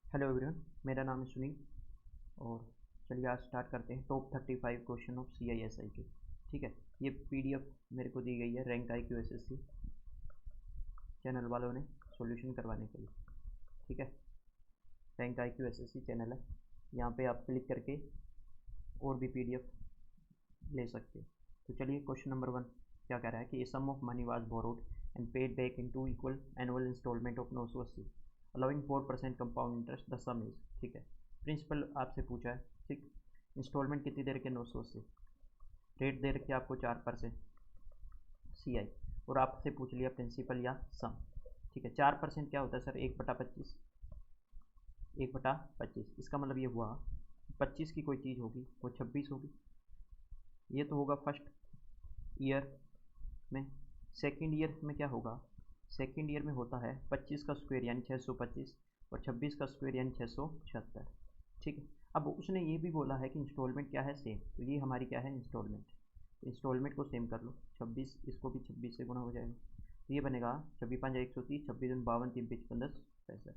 Hello everyone, मेरा नाम है सुनील और चलिए आज स्टार्ट करते हैं टॉप 35 क्वेश्चन ऑफ CISI के। ठीक है, ये PDF मेरे को दी गई है रैंक IQ SSC चैनल वालों ने सॉल्यूशन करवाने के लिए। ठीक है, रैंक IQ SSC चैनल है, यहाँ पे आप क्लिक करके और भी PDF ले सकते हैं। तो चलिए क्वेश्चन नंबर 1 क्या कह रहा है कि a sum of money was borrowed and paid back in 2 equal annual instalment of 980 allowing 4% compound interest the sum is. ठीक है, प्रिंसिपल आपसे पूछा है। ठीक, इंस्टॉलमेंट कितनी देर के 980, रेट दे रखी है आपको 4% CI और आपसे पूछ लिया प्रिंसिपल या सम। ठीक है, 4% क्या होता है सर? 1/25, 1/25। इसका मतलब ये हुआ 25 की कोई चीज़ होगी वो 26 होगी। ये तो होगा फर्स्ट ईयर में। सेकेंड ईयर में क्या होगा? सेकेंड ईयर में होता है 25 का स्क्वायर यानी 625 और 26 का स्क्वायर यानी 676। ठीक है, अब उसने ये भी बोला है कि इंस्टॉलमेंट क्या है? सेम। तो ये हमारी क्या है? इंस्टॉलमेंट। इंस्टॉलमेंट को सेम कर लो, 26 इसको भी 26 से गुना हो जाएगा तो ये बनेगा 26 5 130, 26 52 3 55 10 65,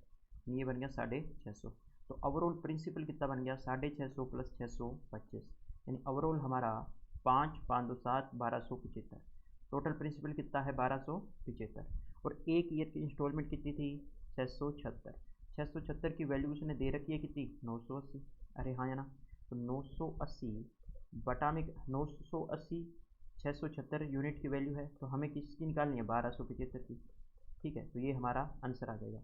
ये बन गया 650। तो ओवरऑल प्रिंसिपल कितना बन गया? 650 प्लस 625 यानी ओवरऑल हमारा 5 5 2 7 1275। टोटल प्रिंसिपल कितना है? 1275। और एक ईयर की इंस्टॉलमेंट कितनी थी? 676। 676 की वैल्यू उसने दे रखी है कितनी? 980। अरे हाँ या ना? तो 980 बटा में 980 676 यूनिट की वैल्यू है, तो हमें किसकी निकालनी है? 1275 की। ठीक है, तो ये हमारा आंसर आ जाएगा।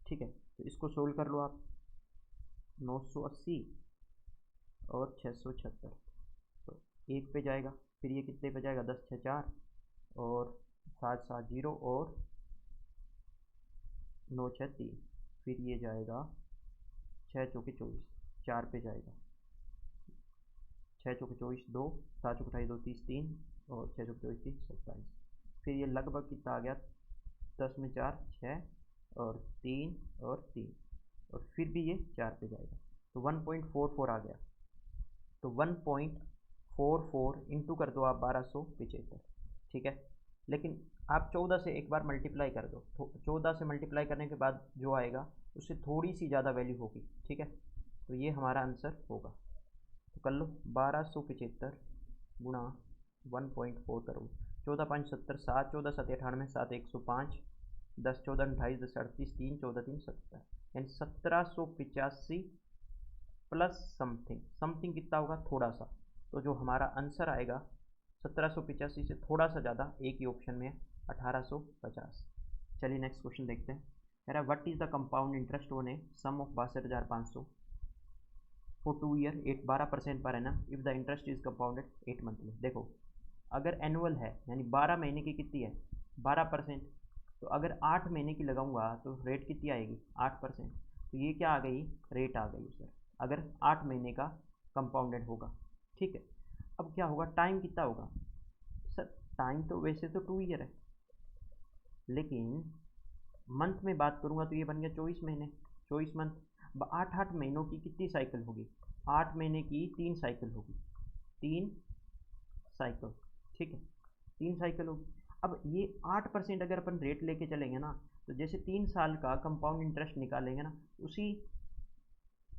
ठीक है, तो इसको सोल्व कर लो आप। 980 और 676 तो एक पे जाएगा, फिर ये कितने पे जाएगा? 10 6 4 और 7 7 0 और 9 6 3, फिर ये जाएगा 6 चौके 24, 4 पे जाएगा 6 चौके 24 2, 7 चौके 28 2 30 3 और 6 चौके 24 3 27। फिर ये लगभग कितना आ गया? 10 में 4 6 और 3 और 3 और फिर भी ये 4 पे जाएगा तो 1.44 आ गया। तो 1.44 इंटू कर दो आप 1275। ठीक है, लेकिन आप 14 से एक बार मल्टीप्लाई कर दो, तो 14 से मल्टीप्लाई करने के बाद जो आएगा उससे थोड़ी सी ज़्यादा वैल्यू होगी। ठीक है, तो ये हमारा आंसर होगा। तो कर लो 1275 गुणा 1.4 करो। 14 5 70, 7 14 7 98, 7 105, 10 14 28 10 38 3 14 3 70 यानी 1785 प्लस समथिंग। समथिंग कितना होगा? थोड़ा सा। तो जो हमारा आंसर आएगा 1785 से थोड़ा सा ज़्यादा एक ही ऑप्शन में है, 1850। चलिए नेक्स्ट क्वेश्चन देखते हैं। कह रहा है what is the compound interest on a sum of 62,500 for 2 year at 12% per annum if the interest is compounded 8 monthly. देखो, अगर एनुअल है यानी 12 महीने की कितनी है? 12%। तो अगर 8 महीने की लगाऊंगा तो रेट कितनी आएगी? 8%। तो ये क्या आ गई? रेट आ गई सर, अगर 8 महीने का कंपाउंडेड होगा। ठीक है, अब क्या होगा? टाइम कितना होगा सर? टाइम तो वैसे तो 2 ईयर है, लेकिन मंथ में बात करूंगा तो ये बन गया 24 महीने, 24 मंथ। अब 8 महीनों की कितनी साइकिल होगी? 8 महीने की 3 साइकिल होगी, 3 साइकिल। ठीक है, 3 साइकिल होगी। अब ये 8% अगर अपन रेट लेके चलेंगे ना, तो जैसे 3 साल का कंपाउंड इंटरेस्ट निकालेंगे ना, उसी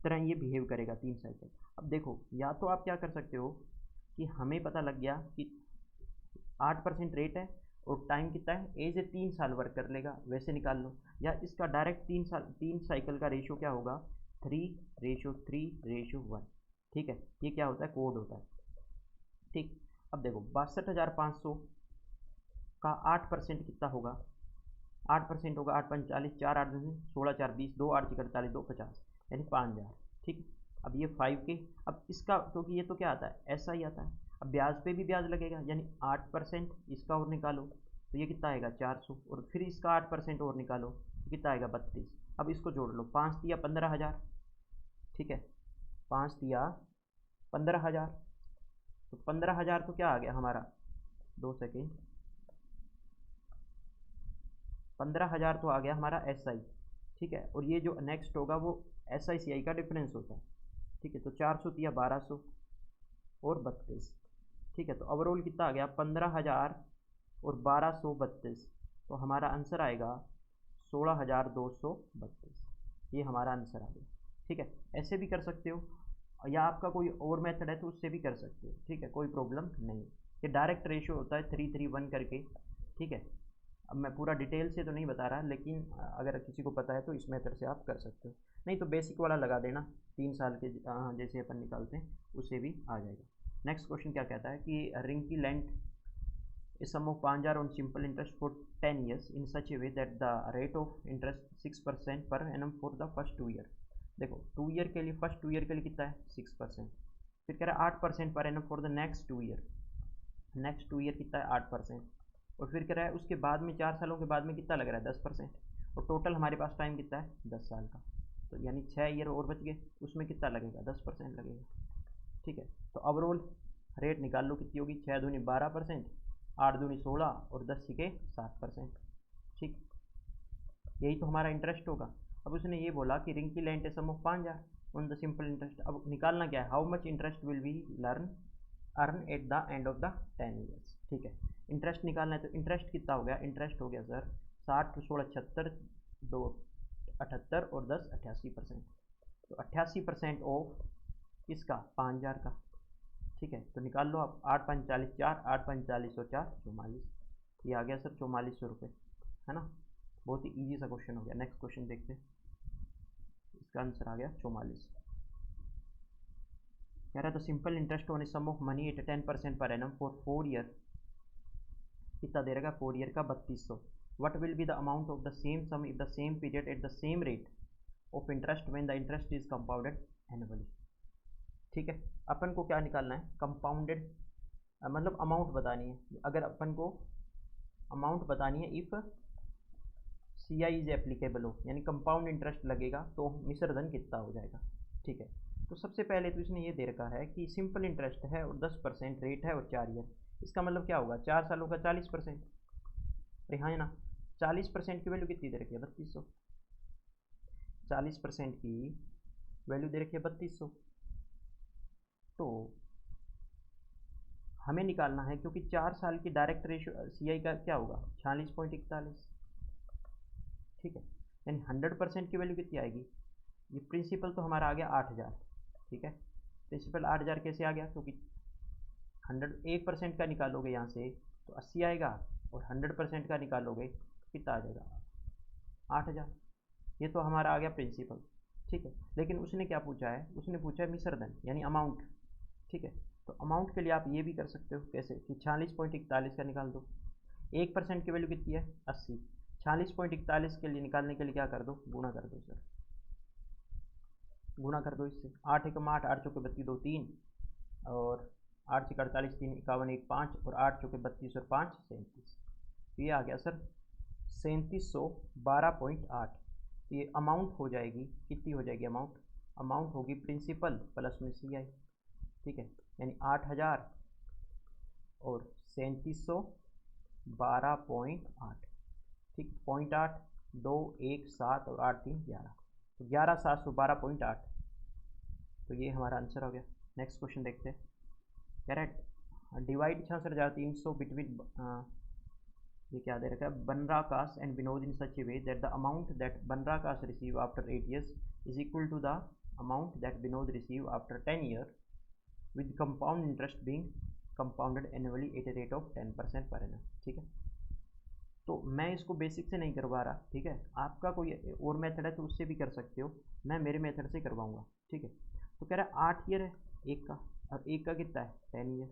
तरह ये बिहेव करेगा 3 साइकिल। अब देखो, या तो आप क्या कर सकते हो कि हमें पता लग गया कि 8% रेट है और टाइम कितना है, एज ए 3 साल वर्क कर लेगा, वैसे निकाल लो। या इसका डायरेक्ट 3 साइकिल का रेशियो क्या होगा? 3:3:1। ठीक है, ये क्या होता है? कोड होता है। ठीक, अब देखो 62,500 का 8% कितना होगा? 8% होगा 8 5 40, 4 8 16 4 20, 2 8 48 2 50 यानी 5,000। ठीक, अब ये 5 के, अब इसका क्योंकि ये तो क्या आता है? ऐसा ही आता है। अब ब्याज पे भी ब्याज लगेगा यानी 8% इसका और निकालो तो ये कितना आएगा? 400 और फिर इसका 8% और निकालो तो कितना आएगा? 32। अब इसको जोड़ लो, 5 दिया 15,000। ठीक है, 5 दिया 15,000, तो 15,000 तो क्या आ गया हमारा? 2 सेकेंड, 15,000 तो आ गया हमारा SI। ठीक है, और ये जो नेक्स्ट होगा वो SI CI का डिफरेंस होता है। ठीक है, तो 400 दिया 1200 और 32। ठीक है, तो ओवरऑल कितना आ गया? 15,000 और 1232। तो हमारा आंसर आएगा 16,232। ये हमारा आंसर आ गया। ठीक है, ऐसे भी कर सकते हो, या आपका कोई और मेथड है तो उससे भी कर सकते हो, ठीक है, कोई प्रॉब्लम नहीं। ये डायरेक्ट रेशियो होता है 3:3:1 करके, ठीक है। अब मैं पूरा डिटेल से तो नहीं बता रहा, लेकिन अगर किसी को पता है तो इस मेथड से आप कर सकते हो, नहीं तो बेसिक वाला लगा देना, 3 साल के जैसे अपन निकालते हैं उससे भी आ जाएगा। नेक्स्ट क्वेश्चन क्या कहता है कि रिंग की length is sum of Panjar on simple interest for 10 years in such a way that the rate of interest 6% per annum for the first 2 year। देखो 2 ईयर के लिए, फर्स्ट 2 ईयर के लिए कितना है 6%, फिर कह रहा है 8% per annum for the next 2 year, next 2 year कितना है 8%, और फिर कह रहा है उसके बाद में 4 सालों के बाद में कितना लग रहा है 10%, और टोटल हमारे पास टाइम कितना है 10 साल का, तो यानी 6 ईयर और बच गए, उसमें कितना लगेगा 10% लगेगा, ठीक है। तो ओवरऑल रेट निकाल लो कितनी होगी, 6 दूनी 12%, 8 दूनी 16 और 10 के 7%, ठीक, यही तो हमारा इंटरेस्ट होगा। अब उसने ये बोला कि रिंग की length sum of 5000 on the simple interest. अब निकालना क्या है, how much interest will we earn at the end of the 10 years, ठीक है। इंटरेस्ट निकालना है तो इंटरेस्ट कितना हो गया, इंटरेस्ट हो गया सर 60 16 76 2 78 और 10 88%, तो 88% ऑफ किसका 5000 का, ठीक है। तो निकाल लो आप, 8 5 40 4, 8 5 40 और 4 44, ये आ गया सर 4400 रुपये, है ना। बहुत ही इजी सा क्वेश्चन हो गया। नेक्स्ट क्वेश्चन देखते हैं, इसका आंसर आ गया 44। कह रहा है तो simple interest on a sum of money at 10% per annum for 4 year, कितना दे रहेगा 4 ईयर का 3200। What will be the amount of the same sum if the same period at the same rate of interest when the interest is compounded annually, ठीक है। अपन को क्या निकालना है, compounded मतलब अमाउंट बतानी है। अगर अपन को अमाउंट बतानी है if C I is applicable हो, यानी कंपाउंड इंटरेस्ट लगेगा तो मिश्र धन कितना हो जाएगा, ठीक है। तो सबसे पहले तो इसने ये दे रखा है कि सिंपल इंटरेस्ट है और 10% रेट है और 4 ईयर, इसका मतलब क्या होगा 4 सालों का 40%, अरे हाँ है ना, 40% की वैल्यू कितनी दे रखी है 3200, 40% की वैल्यू दे रखी है 3200, तो हमें निकालना है, क्योंकि 4 साल की डायरेक्ट रेशियो सी आई का क्या होगा 46.41, ठीक है। यानी 100% की वैल्यू कितनी आएगी, ये प्रिंसिपल तो हमारा आ गया 8000, ठीक है। प्रिंसिपल 8000 कैसे आ गया, क्योंकि 1% का निकालोगे यहाँ से तो 80 आएगा, और 100% का निकालोगे तो कितना आ जाएगा 8000, ये तो हमारा आ गया प्रिंसिपल, ठीक है। लेकिन उसने क्या पूछा है, उसने पूछा है मिश्र धन यानी अमाउंट, ठीक है। तो अमाउंट के लिए आप ये भी कर सकते हो, कैसे कि 46.41 का निकाल दो, 1% की वैल्यू कितनी है 80, 46.41 के लिए निकालने के लिए क्या कर दो, गुणा कर दो सर, गुणा कर दो इससे, 8 एकम 8, 8 चौके 32 2 3, और 8 से 48 3 51 1 5, और 8 चौके 32 और 5 37, तो ये आ गया सर 3712.8। तो ये अमाउंट हो जाएगी, कितनी हो जाएगी अमाउंट, अमाउंट होगी प्रिंसिपल प्लस में सी आई, ठीक है, यानी 8000 और 3712.8, ठीक, 0.8 2 1 7 और 8 3 11, तो 11712.8, तो ये हमारा आंसर हो गया। नेक्स्ट क्वेश्चन देखते हैं, करेक्ट डिवाइड 66,300 बिटवीन ये क्या दे रखा है, बनराकास and Vinod in such a way that the amount that बनराकास receive after 8 years is equal to the amount that Vinod receive after 10 year with compound interest being compounded annually at a rate of 10% per annum, ठीक है। तो मैं इसको basic से नहीं करवा रहा, ठीक है, आपका कोई और मेथड है तो उससे भी कर सकते हो, मैं मेरे मेथड से करवाऊंगा, ठीक है। तो कह रहा है 8 ईयर है एक का, और एक का कितना है 10 ईयर,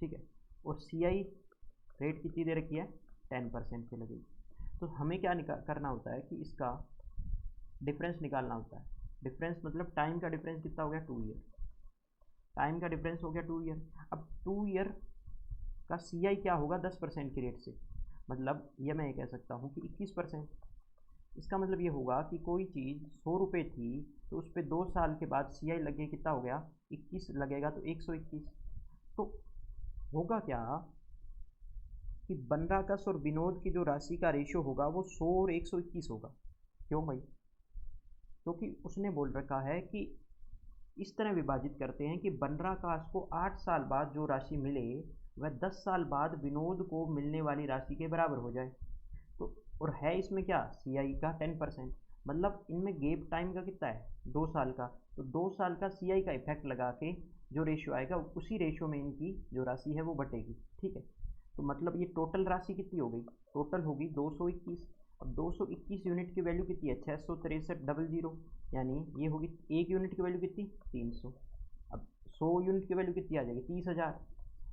ठीक है, और सी आई रेट कितनी दे रखी है 10% पे लगेगी। तो हमें क्या करना होता है कि इसका डिफरेंस निकालना होता है, डिफरेंस मतलब टाइम का डिफरेंस कितना हो गया 2 ईयर, टाइम का डिफरेंस हो गया 2 ईयर। अब 2 ईयर का सी आई क्या होगा 10% के रेट से, मतलब ये मैं ये कह सकता हूँ कि 21%, इसका मतलब ये होगा कि कोई चीज़ 100 रुपये थी तो उस पर 2 साल के बाद सी आई लगे कितना हो गया 21 लगेगा, तो 121। तो होगा क्या कि बनराकास और विनोद की जो राशि का रेशियो होगा वो 100 और 121 होगा। क्यों भाई, क्योंकि उसने बोल रखा है कि इस तरह विभाजित करते हैं कि बनराकास को 8 साल बाद जो राशि मिले वह 10 साल बाद विनोद को मिलने वाली राशि के बराबर हो जाए। तो और है इसमें क्या सी आई का 10%, मतलब इनमें गैप टाइम का कितना है, 2 साल का। तो 2 साल का सी आई का इफेक्ट लगा के जो रेशियो आएगा उसी रेशियो में इनकी जो राशि है वो बटेगी। ठीक है, तो मतलब ये टोटल राशि कितनी हो गई, टोटल होगी 221। अब 221 यूनिट की वैल्यू कितनी है, 663,000, यानी ये होगी एक यूनिट की वैल्यू कितनी, 300। अब 100 यूनिट की वैल्यू कितनी आ जाएगी, 30,000।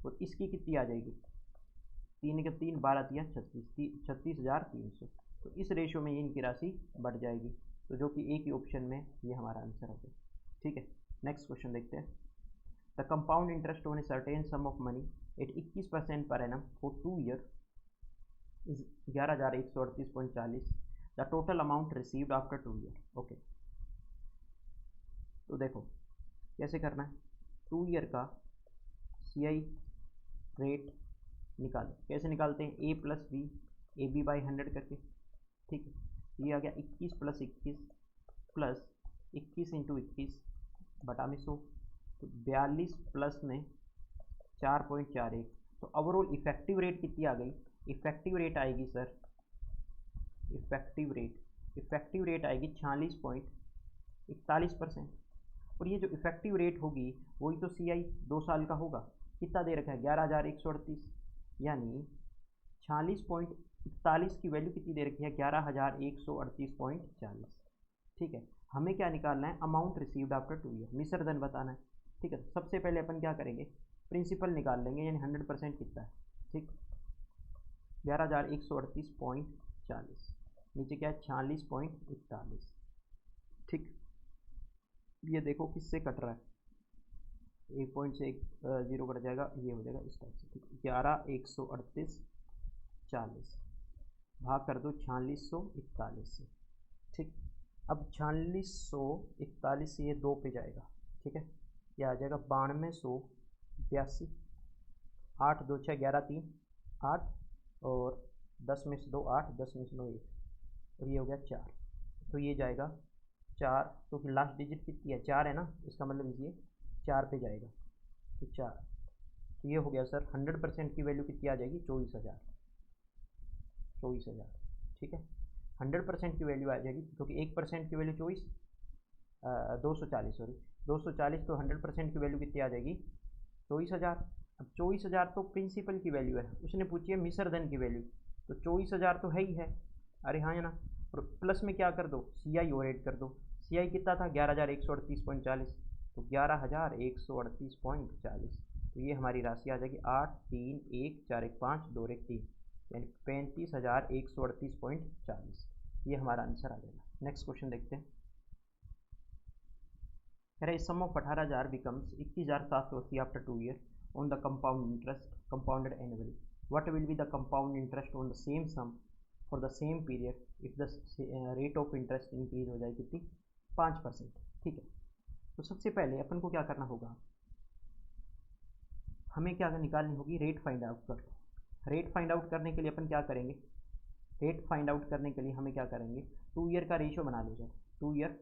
और इसकी कितनी आ जाएगी, 3 के 3 12 तिया 36, 36,300। तो इस रेशियो में ये इनकी राशि बढ़ जाएगी, तो जो कि एक ही ऑप्शन में ये हमारा आंसर होगा। ठीक है, नेक्स्ट क्वेश्चन देखते हैं। The compound interest on a certain sum of money eight 21% पर annum for 2 year is 11,138.40। The total amount received after 2 year. Okay, तो देखो कैसे करना है, 2 ईयर का सी आई रेट निकालो। कैसे निकालते हैं, A plus B, A B by 100 करके। ठीक है, ये आ गया 21 प्लस 21 प्लस 21 इंटू 21 बटा में 100, तो 42 प्लस में 4.41। तो ओवरऑल इफेक्टिव रेट कितनी आ गई, इफेक्टिव रेट आएगी सर, इफेक्टिव रेट आएगी 46.41%। और ये जो इफेक्टिव रेट होगी वही तो सी आई 2 साल का होगा। कितना दे रखा है, 11,138, यानी 46.41 की वैल्यू कितनी दे रखी है, 11,138.40। ठीक है, हमें क्या निकालना है, अमाउंट रिसीव्ड आफ्टर 2 ईयर, मिश्र धन बताना है। ठीक है, सबसे पहले अपन क्या करेंगे, प्रिंसिपल निकाल लेंगे, यानी 100% कितना है। ठीक, 11,138.40, नीचे क्या है 46.41। ठीक, ये देखो किससे कट रहा है, एक पॉइंट से एक जीरो कट जाएगा, ये हो जाएगा इस टाइप से। ठीक, 11,138.40 भाग कर दो 4641 से। ठीक, अब 4641 से ये 2 पे जाएगा। ठीक है, ये आ जाएगा 9282, 8 2 6 11 3 8, और 10 में से 2 8, 10 में से 9 1, और ये हो गया 4। तो ये जाएगा 4, तो लास्ट डिजिट कितनी है, 4 है ना, इसका मतलब ये 4 पे जाएगा, तो 4। तो ये हो गया सर, 100% की वैल्यू कितनी आ जाएगी, 24,000। ठीक है, 100% की वैल्यू आ जाएगी, क्योंकि 1% की वैल्यू 240, सॉरी 240, तो 100% की वैल्यू कितनी आ जाएगी, 24,000। अब 24,000 तो प्रिंसिपल की वैल्यू है, उसने पूछी है मिश्र धन की वैल्यू, तो 24,000 तो है ही है, अरे हाँ है ना। और प्लस में क्या कर दो, सी आई और ऐड कर दो। सी आई कितना था, 11,138.40, तो 11,138.40। तो ये हमारी राशि आ जाएगी 8 3 1 4 1 5 2 1 3, यानी 35,138.40। ये हमारा आंसर आ जाएगा। नेक्स्ट क्वेश्चन देखते हैं। अरे sum of 18,000 becomes 21,780 after 2 year on the compound interest compounded annually. What will be the compound interest on the same sum for the same period if the rate of interest increase हो जाए कितनी, 5%। ठीक है, तो सबसे पहले अपन को क्या करना होगा, हमें क्या निकालनी होगी, रेट फाइंड आउट कर। रेट फाइंड आउट करने के लिए अपन क्या करेंगे, रेट फाइंड आउट करने के लिए हमें क्या करेंगे, 2 ईयर का रेशियो बना लो sir, 2 year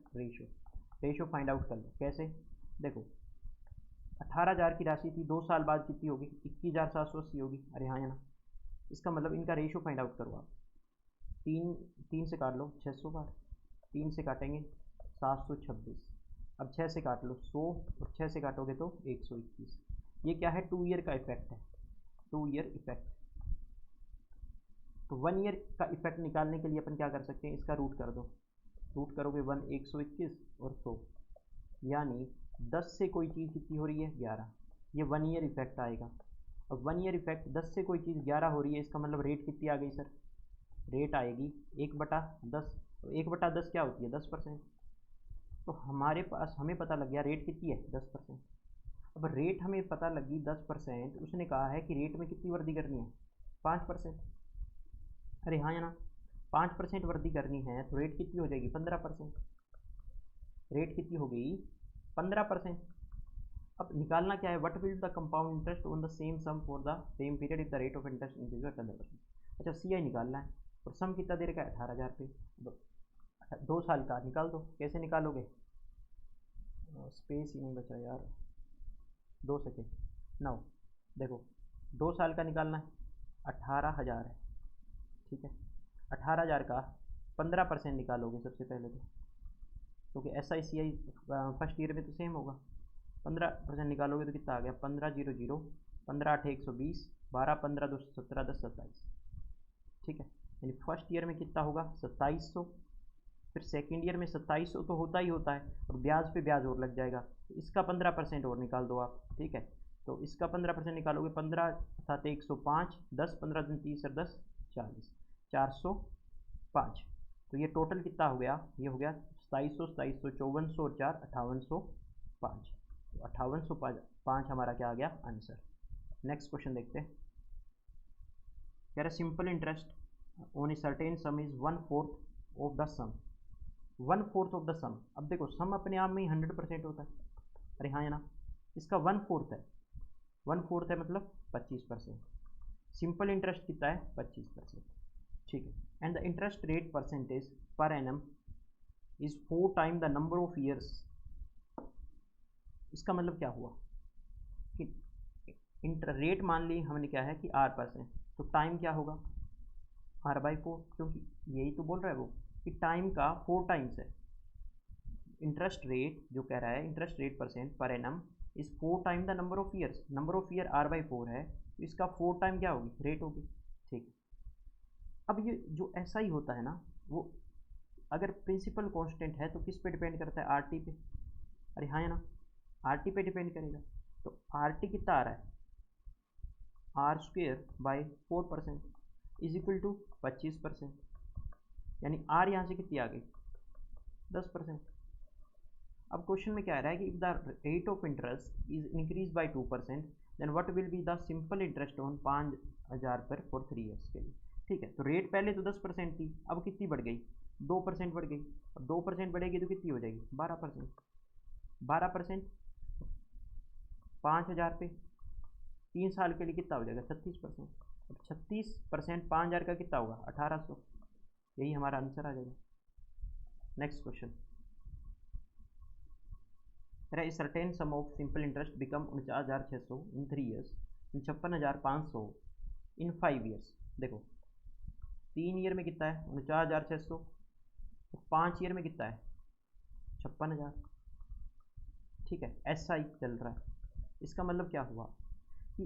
ratio find out कर लो। कैसे, देखो 18,000 की राशि थी, 2 साल बाद कितनी होगी, 21,780 होगी, अरे हाँ है ना। इसका मतलब इनका रेशियो फाइंड आउट करो आप, 3 से काट लो 600 बार, 3 से काटेंगे 726, अब 6 से काट लो 100, और 6 से काटोगे तो 121। ये क्या है, 2 ईयर का इफेक्ट है, 2 ईयर इफेक्ट। तो 1 ईयर का इफेक्ट निकालने के लिए अपन क्या कर सकते हैं, इसका रूट कर दो, रूट करोगे 1 121 और 100, यानी 10 से कोई चीज़ कितनी हो रही है, 11, ये 1 ईयर इफेक्ट आएगा। अब 1 ईयर इफेक्ट 10 से कोई चीज़ 11 हो रही है, इसका मतलब रेट कितनी आ गई सर, रेट आएगी 1/10। तो 1/10 क्या होती है, 10%। तो हमारे पास हमें पता लग गया रेट कितनी है, 10%। अब रेट हमें पता लगी 10%, उसने कहा है कि रेट में कितनी वृद्धि करनी है, 5%। अरे हाँ या ना, 5% वृद्धि करनी है, तो रेट कितनी हो जाएगी, 15%। रेट कितनी हो गई, 15%। अब निकालना क्या है, what will the compound interest on the same sum for the same period if the rate of interest increase by 15%। अच्छा, सी आई निकालना है, और सम कितना दे रखा है, 18,000 पे। 2 साल का निकाल दो, कैसे निकालोगे, स्पेस ही नहीं बचा यार, 2 सेकेंड, 9। देखो 2 साल का निकालना है, 18,000 है। ठीक है, 18,000 का 15% निकालोगे सबसे पहले तो, क्योंकि SICI फर्स्ट ईयर में तो सेम होगा। 15% निकालोगे तो कितना आ गया, 1500, 15 8 120, 12 15 2 17 10 27। ठीक है, यानी फर्स्ट ईयर में कितना होगा 2700, फिर सेकेंड ईयर में 2700 तो होता ही होता है, और ब्याज पे ब्याज और लग जाएगा, तो इसका 15% और निकाल दो आप। ठीक है, तो इसका 15% निकालोगे, 15 7 105, 10 15 दिन 30 और 10 40, 405। तो ये टोटल कितना हो गया, ये हो गया 2700, 2700, 5400 और 4 5805। तो 5805 हमारा क्या आ गया आंसर। नेक्स्ट क्वेश्चन देखते हैं। कह रहा simple interest on a certain sum is 1/4 of the sum. 1/4 of the sum. अब देखो सम अपने आप में ही 100% होता है, अरे हाँ है ना, इसका 1/4 है, 1/4 है मतलब 25%। सिंपल इंटरेस्ट कितना है 25%। ठीक है, and the interest rate percentage per annum is 4 time the number of years. इसका मतलब क्या हुआ कि इंटर रेट मान ली हमने क्या है कि R%, तो टाइम क्या होगा R/4, क्योंकि यही तो बोल रहा है वो कि टाइम का 4 टाइम्स है। इंटरेस्ट रेट जो कह रहा है, interest rate percent per annum is 4 time the number of years. Number of year R/4 है, तो इसका 4 टाइम क्या होगी रेट होगी। ठीक, अब ये जो ऐसा ही होता है ना, वो अगर प्रिंसिपल कांस्टेंट है तो किस पे डिपेंड करता है, RT पे। अरे हाँ है ना, RT पे डिपेंड करेगा। तो RT कितना आ रहा है, R²/4% इज इक्वल टू 25%, यानी R यहाँ से कितनी आ गई 10%। अब क्वेश्चन में क्या आ रहा है कि if the rate of interest is increase by 2%, then what will be the simple interest on 5000 per for 3 years के लिए। ठीक है, तो रेट पहले तो 10% थी, अब कितनी बढ़ गई 2% बढ़ गई। अब 2% बढ़ेगी तो कितनी हो जाएगी 12%। 12% 5000 पे 3 साल के लिए कितना हो जाएगा 36%। अब 36% 5000 का कितना होगा 1800। यही हमारा आंसर आ जाएगा। Next question, A certain sum of simple interest become 49,600 in 3 years and 56,500 in 5 years। देखो 3 ईयर में कितना है 49,600, 5 ईयर में कितना है 56,000। ठीक है, SI चल रहा है। इसका मतलब क्या हुआ कि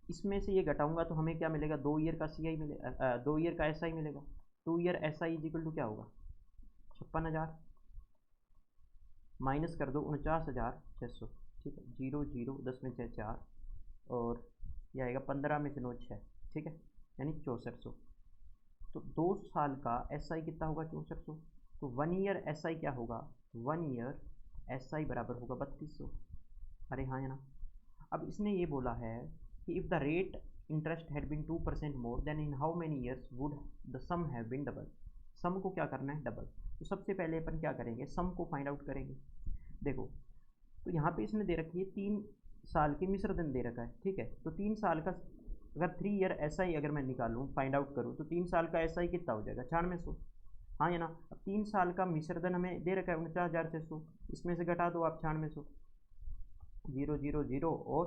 इसमें से ये घटाऊंगा तो हमें क्या मिलेगा, 2 ईयर का CI मिलेगा, 2 ईयर का SI मिलेगा। 2 year SI is equal to क्या होगा 56,000 माइनस कर दो 49,600। ठीक है, 0 0 10 में 6 4, और यह आएगा 15 में से 9 6। ठीक है, यानी 6400। तो 2 साल का SI कितना होगा 6400। तो 1 ईयर SI क्या होगा, 1 ईयर SI बराबर होगा 3200। अरे हाँ है ना। अब इसने ये बोला है कि if the rate interest had been 2% more than in how many years would the sum have been double. Sum को क्या करना है डबल। तो सबसे पहले अपन क्या करेंगे, सम को फाइंड आउट करेंगे। देखो तो यहाँ पे इसने दे रखी है 3 साल की मिश्रधन दे रखा है। ठीक है, तो 3 साल का अगर 3 ईयर SI अगर मैं निकालूँ फाइंड आउट करूँ तो 3 साल का SI कितना हो जाएगा 9600। हाँ या ना। अब 3 साल का मिश्रधन हमें दे रखा है 49,600, इसमें से घटा दो आप 9600, 0 0 0 और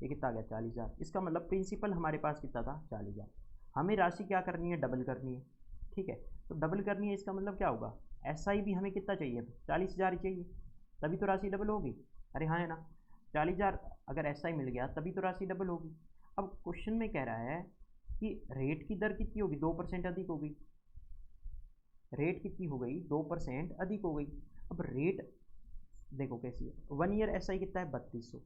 ये कितना आ गया 40,000। इसका मतलब प्रिंसिपल हमारे पास कितना था 40,000। हमें राशि क्या करनी है डबल करनी है। ठीक है, तो डबल करनी है, इसका मतलब क्या होगा SI भी हमें कितना चाहिए 40,000 चाहिए, तभी तो राशि डबल होगी। अरे हाँ है ना, 40,000 अगर SI मिल गया तभी तो राशि डबल होगी। अब क्वेश्चन में कह रहा है कि रेट की दर कितनी होगी 2% अधिक हो गई। रेट कितनी हो गई 2% अधिक हो गई। अब रेट देखो कैसी है, 1 ईयर SI कितना है 3200।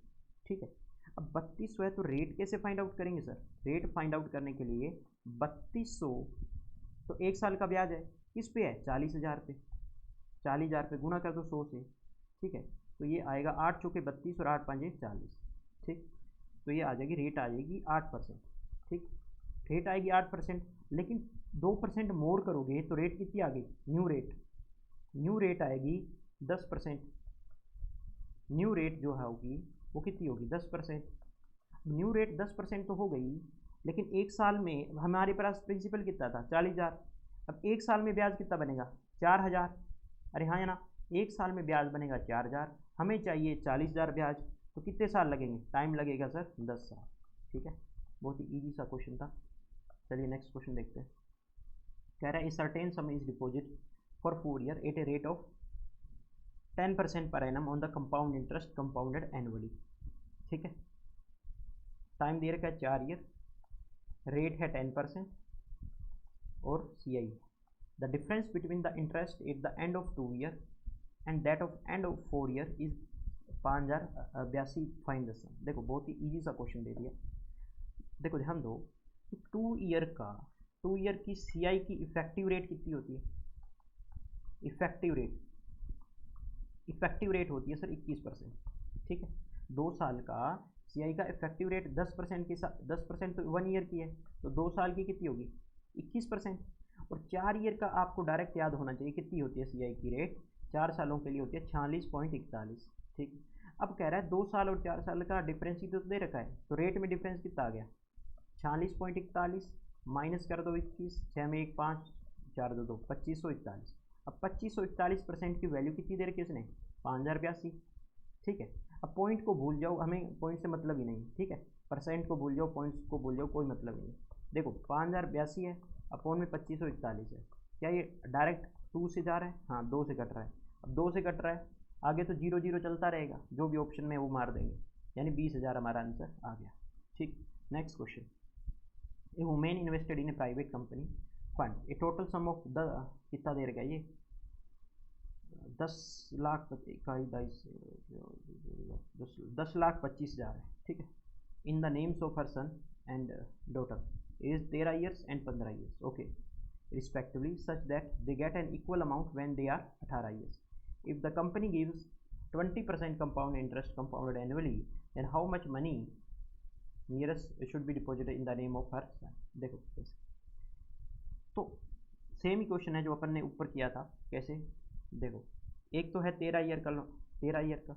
ठीक है, अब 3200 है तो रेट कैसे फाइंड आउट करेंगे सर। रेट फाइंड आउट करने के लिए 3200 तो 1 साल का ब्याज है किस पे है 40,000 पे, 40,000 पे गुना कर दो 100 से। ठीक है, तो ये आएगा 8 चौके 32 और 8 5 40। ठीक, तो ये आ जाएगी रेट आ जाएगी 8%। ठीक, रेट आएगी 8%, लेकिन 2% मोर करोगे तो रेट कितनी आ गई न्यू रेट आएगी 10%। न्यू रेट जो होगी वो कितनी होगी 10%। न्यू रेट 10% तो हो गई, लेकिन 1 साल में हमारे पास प्रिंसिपल कितना था 40,000। अब 1 साल में ब्याज कितना बनेगा 4,000। अरे हाँ या ना, 1 साल में ब्याज बनेगा 4,000, हमें चाहिए 40,000 ब्याज, तो कितने साल लगेंगे, टाइम लगेगा सर 10 साल। ठीक है, बहुत ही ईजी सा क्वेश्चन था। चलिए नेक्स्ट क्वेश्चन देखते हैं। कह रहा है certain sum is deposit for 4 year at a rate of 10% per annum on the compound interest compounded annually. ठीक है, टाइम दे रखा है 4 ईयर, रेट है 10% और C I. The difference between the interest at the end of 2 year and that of end of 4 year is 5082। Find the sum. देखो बहुत ही easy सा question दे दिया। देखो ध्यान दो, 2 ईयर की सी आई की इफेक्टिव रेट कितनी होती है? इफेक्टिव रेट होती है सर 21%। ठीक है, 2 साल का सी आई का इफेक्टिव रेट 10% के साथ, 10% तो 1 ईयर की है, तो 2 साल की कितनी होगी? 21%। और 4 ईयर का आपको डायरेक्ट याद होना चाहिए कितनी होती है सी आई की रेट, 4 सालों के लिए होती है 46.41। ठीक है, अब कह रहा है 2 साल और 4 साल का डिफरेंस ही तो दे रखा है, तो रेट में डिफरेंस कितना आ गया? 46.41 माइनस कर दो 21, 6 में 1 5, 4 2 2, 2541। अब 2541% की वैल्यू कितनी दे रखी है उसने? 5082। ठीक है, अब पॉइंट को भूल जाओ, हमें पॉइंट से मतलब ही नहीं। ठीक है, परसेंट को भूल जाओ, पॉइंट्स को भूल जाओ, कोई मतलब नहीं। देखो 5082 है, अपॉन में 2541 है। क्या ये डायरेक्ट 2 से जा रहा है? हाँ, 2 से कट रहा है। अब 2 से कट रहा है, आगे तो 0 0 चलता रहेगा, जो भी ऑप्शन में वो मार देंगे, यानी 20,000 हमारा आंसर आ गया। ठीक, next question. A women invested in a private company fund a total sum of the, कितना दे रखा है ये? 10,25,000 है। ठीक है, in the names of her son and daughter age 13 years and 15 years, okay, respectively, such that they get an equal amount when they are 18 years. If the company gives 20% compound interest compounded annually, then how much money nearest should be deposited in the name of her son? देखो कैसे, तो same ही question है जो अपन ने ऊपर किया था। कैसे? देखो, एक तो है 13 ईयर का, 13 ईयर का,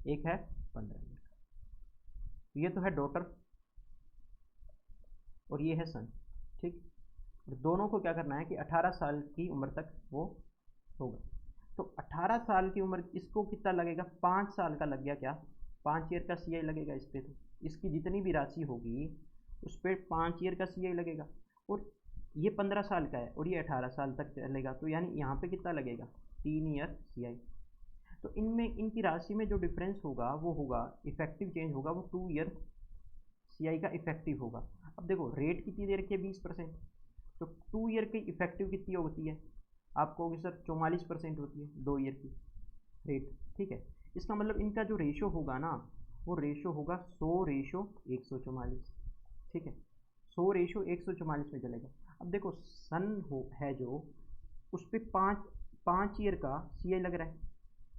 एक है 15 ईयर का। ये तो है डॉटर और ये है सन। ठीक, दोनों को क्या करना है कि 18 साल की उम्र तक वो होगा। तो 18 साल की उम्र, इसको कितना लगेगा? 5 साल का लग गया। क्या 5 ईयर का सी आई लगेगा इस पर? तो इसकी जितनी भी राशि होगी उस पर 5 ईयर का सी आई लगेगा। और ये 15 साल का है और ये 18 साल तक चलेगा, तो यानी यहाँ पे कितना लगेगा? 3 ईयर सी आई। तो इनमें इनकी राशि में जो डिफरेंस होगा वो होगा, इफेक्टिव चेंज होगा, वो 2 ईयर सी आई का इफेक्टिव होगा। अब देखो रेट कितनी दे रखी है? 20%। तो 2 ईयर की इफेक्टिव कितनी होती है? आपको होगी सर 44% होती है 2 ईयर की रेट। ठीक है, इसका मतलब इनका जो रेशो होगा ना, वो रेशो होगा 100 रेशो 144। ठीक है, 100 रेशो 144 में चलेगा। अब देखो सन हो है जो, उस पर 5 ईयर का सी आई लग रहा है।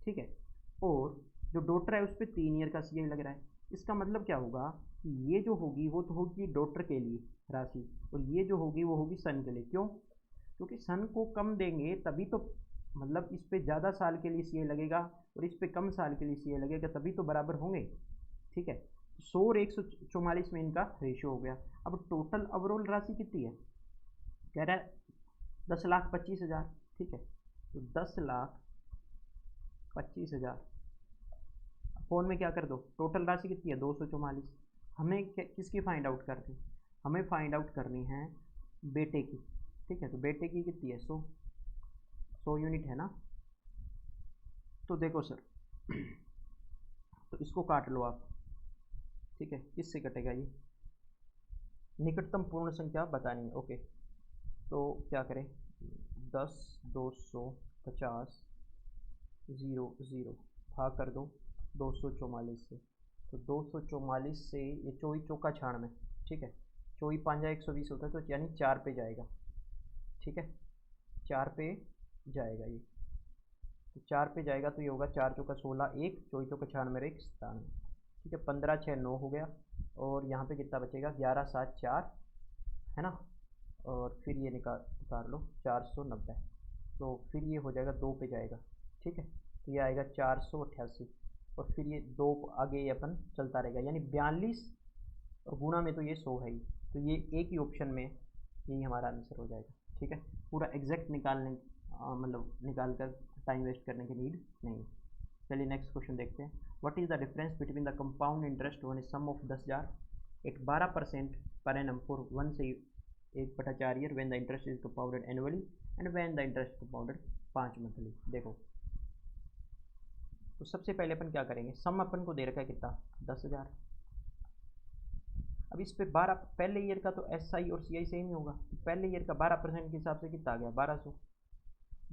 ठीक है, और जो डॉटर है उस पर 3 ईयर का सी आई लग रहा है। इसका मतलब क्या होगा कि ये जो होगी वो तो होगी डॉटर के लिए राशि, और ये जो होगी वो होगी सन के लिए। क्यों? क्योंकि सन को कम देंगे तभी तो, मतलब इस पे ज़्यादा साल के लिए सी आई लगेगा और इस पे कम साल के लिए सी आई लगेगा, तभी तो बराबर होंगे। ठीक है, 100 और 144 में इनका रेशियो हो गया। अब टोटल ओवरऑल राशि कितनी है? कह रहा है 10,25,000। ठीक है, तो 10,25,000 फोन में क्या कर दो, टोटल राशि कितनी है? 244। हमें किसकी फाइंड आउट करनी? हमें फाइंड आउट करनी है बेटे की। ठीक है, तो बेटे की कितनी है? 100 यूनिट है ना। तो देखो सर, तो इसको काट लो आप। ठीक है, किससे कटेगा ये? निकटतम पूर्ण संख्या बतानी है। ओके, तो क्या करें? 10, 250, 0 0 भाग कर दो 244 से। तो 244 से ये चौई चौका 96। ठीक है, चौई 5 120 होता है, तो यानी 4 पे जाएगा। ठीक है, 4 पे जाएगा ये, तो 4 पे जाएगा तो ये होगा 4 चौका 16, 1 चौई चौका 96 1 97। ठीक है, 15 6 9 हो गया, और यहाँ पे कितना बचेगा? 11 7 4 है ना, और फिर ये उतार लो 490। तो फिर ये हो जाएगा 2 पे जाएगा। ठीक है, तो ये आएगा 488, और फिर ये 2 आगे ये अपन चलता रहेगा, यानी 42, और गुणा में तो ये 100 है ही, तो ये एक ही ऑप्शन में यही हमारा आंसर हो जाएगा। ठीक है, पूरा एग्जैक्ट निकालने मतलब निकाल कर टाइम वेस्ट करने की नीड नहीं। चलिए नेक्स्ट क्वेश्चन देखते हैं। What is the difference between the compound interest on a sum of 10,000 at 12% per annum for 1 से 1/4 year when the interest is compounded annually and when the interest compounded 5 monthly. देखो तो सबसे पहले अपन क्या करेंगे, सम अपन को दे रखा है कितना 10,000। अब इस पे 12 पहले ईयर का तो एस आई और सी आई सेम ही होगा, तो पहले ईयर का 12% के हिसाब से कितना आ गया 1200।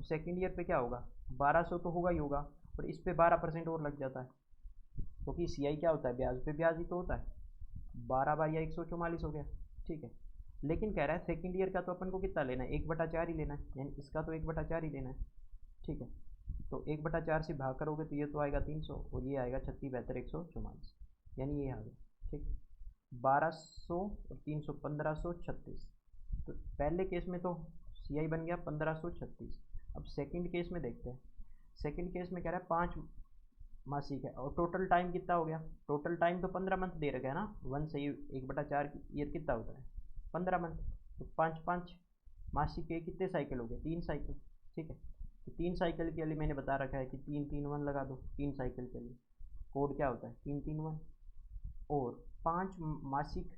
सेकेंड ईयर पे क्या होगा 1200 तो होगा ही होगा, और इस पे 12% और लग जाता है, क्योंकि सी आई क्या होता है ब्याज पे ब्याज ही तो होता है। 12/144 हो गया, ठीक है। लेकिन कह रहा है सेकेंड ईयर का तो अपन को कितना लेना है 1/4 ही लेना है, यानी इसका तो 1/4 ही लेना है, ठीक है। तो 1/4 से भाग करोगे तो ये तो आएगा 300 और ये आएगा 36 72 144, यानी ये आ गया, ठीक। 1200 और 300 1536। तो पहले केस में तो सी आई बन गया 1536। अब सेकंड केस में देखते हैं, सेकंड केस में कह रहा है 5 मासिक है और टोटल टाइम कितना हो गया, टोटल टाइम तो 15 मंथ दे रखा है ना, 1 से 1/4 ईयर कितना होता है 15 मंथ, तो 5 मासिक के कितने साइकिल हो गए 3 साइकिल, ठीक है। तो 3 साइकिल के लिए मैंने बता रखा है कि 3-3-1 लगा दो, 3 साइकिल के लिए कोड क्या होता है 3-3-1। और 5 मासिक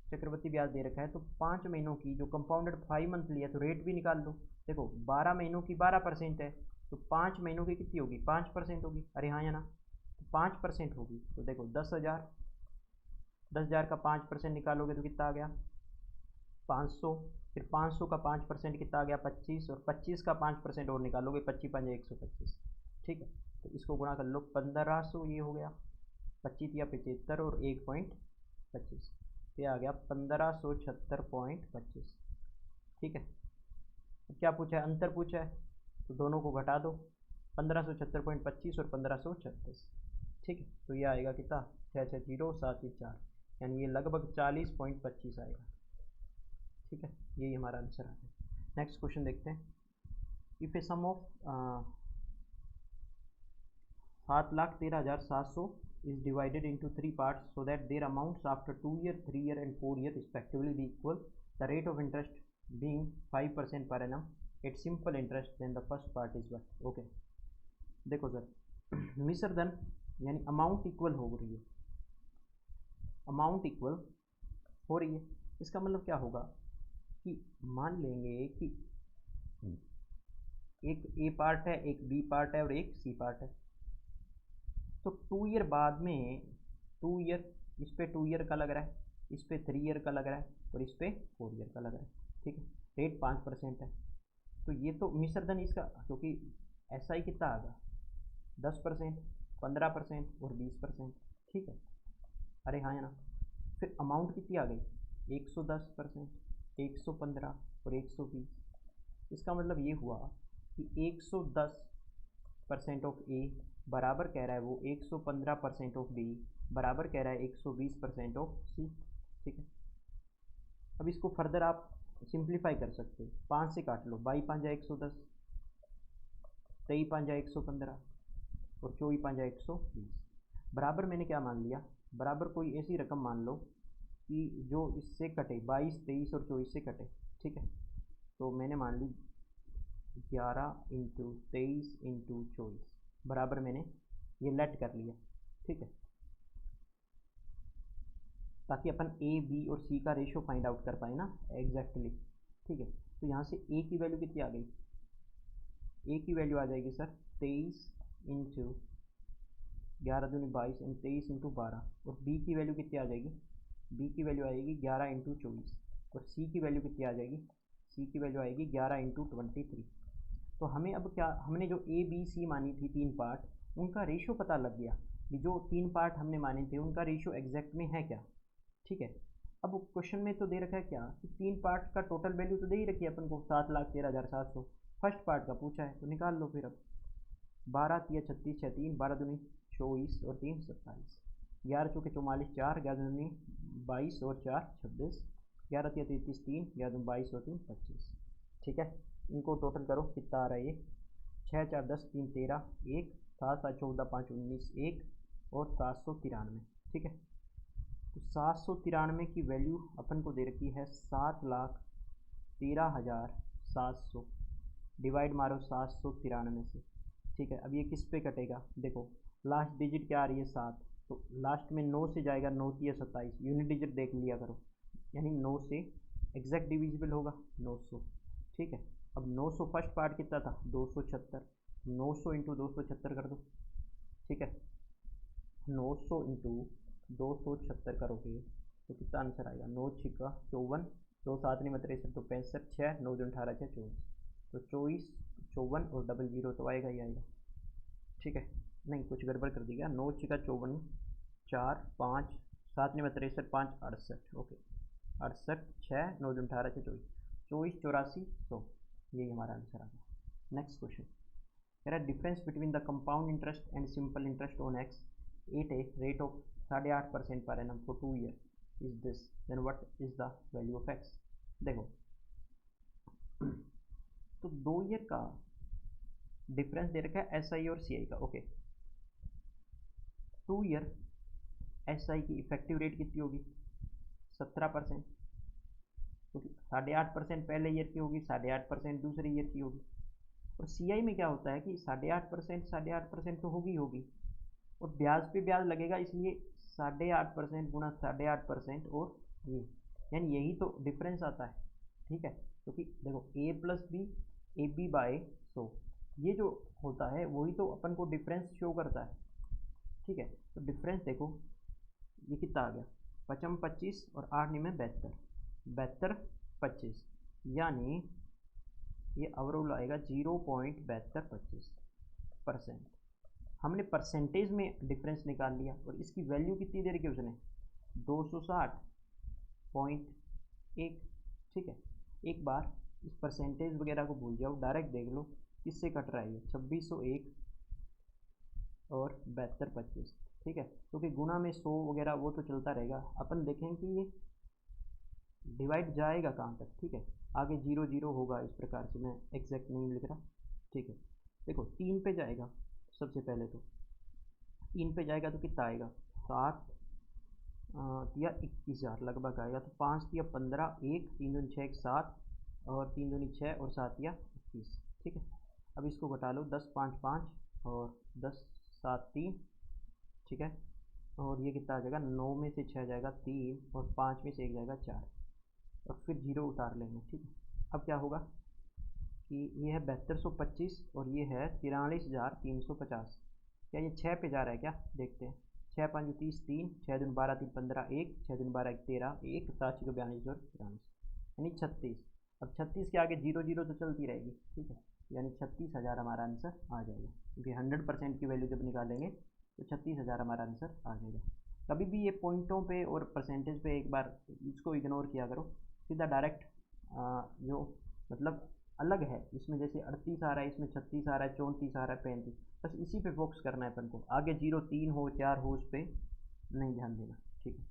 चक्रवृद्धि ब्याज दे रखा है, तो 5 महीनों की जो कंपाउंडेड 5 मंथ लिया तो रेट भी निकाल लो। देखो 12 महीनों की 12% है, तो 5 महीनों की कितनी होगी 5% होगी, अरे हाँ या ना, तो 5% होगी। तो देखो 10,000 का 5% निकालोगे तो कितना आ गया 500, फिर 500 का 5% कितना आ गया 25, और 25 का 5% और निकालोगे 25×5 125, ठीक है। तो इसको गुणा कर लो 1500, ये हो गया 25 या 75 और 1.25, ये आ गया 1576.25, ठीक है। अब क्या पूछा है अंतर पूछा है, तो दोनों को घटा दो 1576.25 और 1536, ठीक है। तो ये आएगा कितना 660,704, यानी ये लगभग 40.25 आएगा, ठीक है। यही हमारा आंसर आ गया। नेक्स्ट क्वेश्चन देखते हैं। If a sum of 7,13,700 is divided into 3 parts so that their amounts after 2 year, 3 year and 4 year respectively be equal, the rate of interest being 5% per annum at simple interest, then the first part is what? Okay, देखो sir मिश्र धन यानी amount equal हो रही है, amount equal हो रही है, इसका मतलब क्या होगा कि मान लेंगे कि एक ए पार्ट है, एक बी पार्ट है और एक सी पार्ट है। तो 2 ईयर बाद में 2 ईयर, इस पे 2 ईयर का लग रहा है, इस पे 3 ईयर का लग रहा है और इस पे 4 ईयर का लग रहा है, ठीक है। रेट 5% है, तो ये तो मिश्र धन इसका, क्योंकि एस आई कितना आ गया 10%, 15% और 20%, ठीक है। अरे हाँ या ना, फिर अमाउंट कितनी आ गई 110%, 115 और 120। इसका मतलब ये हुआ कि 110% ऑफ ए बराबर कह रहा है वो 115% ऑफ बी बराबर कह रहा है 120% ऑफ सी, ठीक है। अब इसको फर्दर आप सिंप्लीफाई कर सकते हो, 5 से काट लो, 22 110, 23 115 और 24 120 बराबर मैंने क्या मान लिया, बराबर कोई ऐसी रकम मान लो कि जो इससे कटे 22 23 और 24 से कटे, ठीक है। तो मैंने मान ली 11 × 23 × 24 बराबर मैंने ये लेट कर लिया, ठीक है, ताकि अपन ए बी और सी का रेशो फाइंड आउट कर पाए ना एग्जैक्टली, ठीक है। तो यहाँ से ए की वैल्यू कितनी आ गई, ए की वैल्यू आ जाएगी सर 23 × 11 दूनी 22 एंड 23 × 12, और बी की वैल्यू कितनी आ जाएगी, बी की वैल्यू आएगी 11 × 24, और सी की वैल्यू कितनी आ जाएगी, सी की वैल्यू आएगी 11 × 23। तो हमें अब क्या, हमने जो ए बी सी मानी थी 3 पार्ट, उनका रेशो पता लग गया कि जो 3 पार्ट हमने माने थे उनका रेशो एग्जैक्ट में है क्या, ठीक है। अब क्वेश्चन में तो दे रखा है क्या कि 3 पार्ट का टोटल वैल्यू तो दे ही रखी है अपन को 7,13,700, फर्स्ट पार्ट का पूछा है तो निकाल लो फिर। अब 12 × 36 6 3 12 दूनी 24 और 3 27, 11 × 44 4 11 दूनी 22 और 4 26, 11 × 33 3 11 22 और 3 25, ठीक है। इनको टोटल करो कितना आ रहा है ये 6 4 10 3 13 1 7 7 14 5 19 1 और 793, ठीक है। तो 793 की वैल्यू अपन को दे रखी है 7,13,700, डिवाइड मारो 793 से, ठीक है। अब ये किस पे कटेगा, देखो लास्ट डिजिट क्या आ रही है 7, तो लास्ट में 9 से जाएगा, 9 × 27, यूनिट डिजिट देख लिया करो, यानी 9 से एग्जैक्ट डिविजिबल होगा 900, ठीक है। अब 900 फर्स्ट पार्ट कितना था 276, 900 इंटू 276 कर दो, ठीक है। 900 इंटू 276 करोगे तो कितना आंसर आएगा, 9 छिक्का 54, 2 7 नहीं 63 तो 65, 6 9 2 18 6 24, तो 24 54 और डबल जीरो तो आएगा ही आएगा, ठीक है। नहीं कुछ गड़बड़ कर दी गया, 9 छिक्का 54, 4 5 7 नहीं 63 5 68, ओके 68 6 9 2 18 6 24, 24 84 100, यही हमारा आंसर आ गया। नेक्स्ट क्वेश्चन कह रहा है difference between the compound interest and simple interest on X at a rate of 8.5% per annum for 2 year is this, then what is the value of X. देखो तो 2 year का difference दे रखा है S I और C आई का, okay. 2 year S I की effective rate कितनी होगी 17%, क्योंकि 8.5% पहले ईयर की होगी, 8.5% दूसरे ईयर की होगी। और सी आई में क्या होता है कि 8.5% तो होगी और ब्याज पे ब्याज लगेगा, इसलिए 8.5% गुणा 8.5% और ये, यानी यही तो डिफरेंस आता है, ठीक है। क्योंकि देखो A plus B A B by 100, ये जो होता है वही तो अपन को डिफरेंस शो करता है, ठीक है। तो डिफरेंस देखो ये कितना आ गया 55 25 और 8 में 72 72 25, यानी ये ओवरऑल आएगा 0.7225%। हमने परसेंटेज में डिफरेंस निकाल लिया और इसकी वैल्यू कितनी दे रखी है उसने 260.1, ठीक है। एक बार इस परसेंटेज वगैरह को भूल जाओ, डायरेक्ट देख लो किससे कट रहा है ये 2601 और 72 25, ठीक है। क्योंकि गुना में 100 वगैरह वो तो चलता रहेगा, अपन देखें कि ये डिवाइड जाएगा कहाँ तक, ठीक है। आगे 0 0 होगा, इस प्रकार से मैं एग्जैक्ट नहीं लिख रहा, ठीक है। देखो 3 पे जाएगा, सबसे पहले तो 3 पे जाएगा तो कितना आएगा 7 या 21,000 लगभग आएगा, तो 5 या 15 1 3 दूनी 6 7 और 3 दूनी 6 और 7 या 21, ठीक है। अब इसको घटा लो 10 5 5 और 10 7 3, ठीक है। और ये कितना आ जाएगा 9 में से 6 जाएगा 3 और 5 में से 1 जाएगा 4 और फिर 0 उतार लेंगे, ठीक है। अब क्या होगा कि ये है 7225 और ये है 43,350, क्या ये 6 पे जा रहा है क्या, देखते हैं। 6 5 30 3 6 दूनी 12 3 15 1 6 दूनी 12 13 1 7 6 42 और 43, यानी 36। अब 36 के आगे 0 0 तो चलती रहेगी, ठीक है, यानी 36,000 हमारा आंसर आ जाएगा, क्योंकि 100% की वैल्यू जब निकालेंगे तो 36,000 हमारा आंसर आ जाएगा। कभी भी ये पॉइंटों पे और परसेंटेज पे एक बार इसको इग्नोर किया करो, सीधा डायरेक्ट जो मतलब अलग है, इसमें जैसे 38 आ रहा है, इसमें 36 आ रहा है, 34 आ रहा है, 35, बस इसी पे फोकस करना है अपन को, आगे 0 3 हो 4 हो उस पर नहीं ध्यान देना, ठीक है।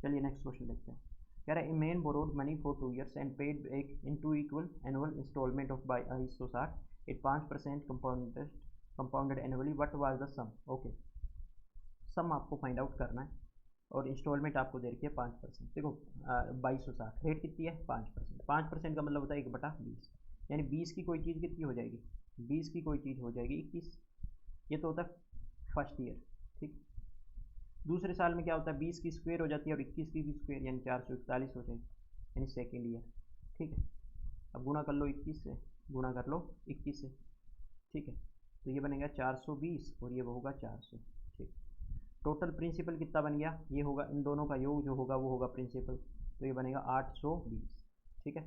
चलिए नेक्स्ट क्वेश्चन देखते हैं। कह रहा है a man borrowed money for 2 years and paid एक in 2 equal annual instalment of by 160 at 5% compounded annually, what was the sum, okay. Sum आपको फाइंड आउट करना है और इंस्टॉलमेंट आपको दे रखी है 5%। देखो 2260 रेट कितनी है 5%, 5% का मतलब होता है 1/20, यानी 20 की कोई चीज़ कितनी हो जाएगी 20 की कोई चीज़ हो जाएगी 21, ये तो होता है फर्स्ट ईयर, ठीक। दूसरे साल में क्या होता है 20 की स्क्वायर हो जाती है और 21 की भी स्क्वायर, यानी 441 हो जाएगी, यानी सेकेंड ईयर, ठीक है। अब गुणा कर लो 21 से, गुणा कर लो 21 से, ठीक है। तो ये बनेगा 420 और ये होगा 400, ठीक। टोटल प्रिंसिपल कितना बन गया, ये होगा इन दोनों का योग जो होगा वो होगा प्रिंसिपल, तो ये बनेगा 820, ठीक है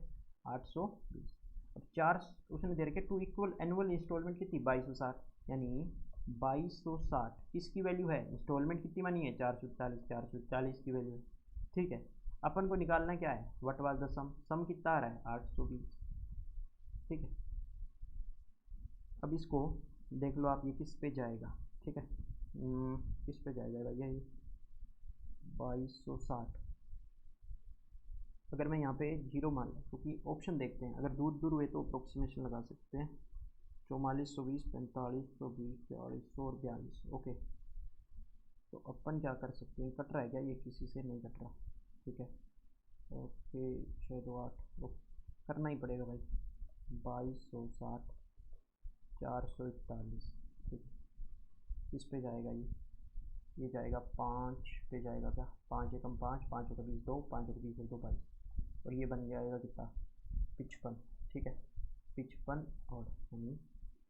820। अब 4 उसने दे रखे 2 इक्वल एनुअल इंस्टॉलमेंट कितनी 2260, यानी 2260 किसकी वैल्यू है, इंस्टॉलमेंट कितनी बनी है 440 की वैल्यू है, ठीक है। अपन को निकालना क्या है व्हाट वाज द सम, सम कितना आ रहा है 820, ठीक है। अब इसको देख लो आप ये किस पे जाएगा, ठीक है। किस पे जाएगा भैया ये 2260, अगर मैं यहाँ पे 0 मान लूँ, क्योंकि ऑप्शन देखते हैं, अगर दूर दूर हुए तो अप्रोक्सीमेशन लगा सकते हैं, 4420 4520 4200 और 42, ओके। तो अपन क्या कर सकते हैं, कट रहा है क्या ये, किसी से नहीं कट रहा, ठीक है, ओके 6 2 8 करना ही पड़ेगा भाई, 2260 441, ठीक है। किस पे जाएगा ये जाएगा 5 पे जाएगा क्या, 5 एकम 5 5 का 20 2 5 का 20 2 22, और ये बन जाएगा कितना, 55, ठीक है 55 और यानी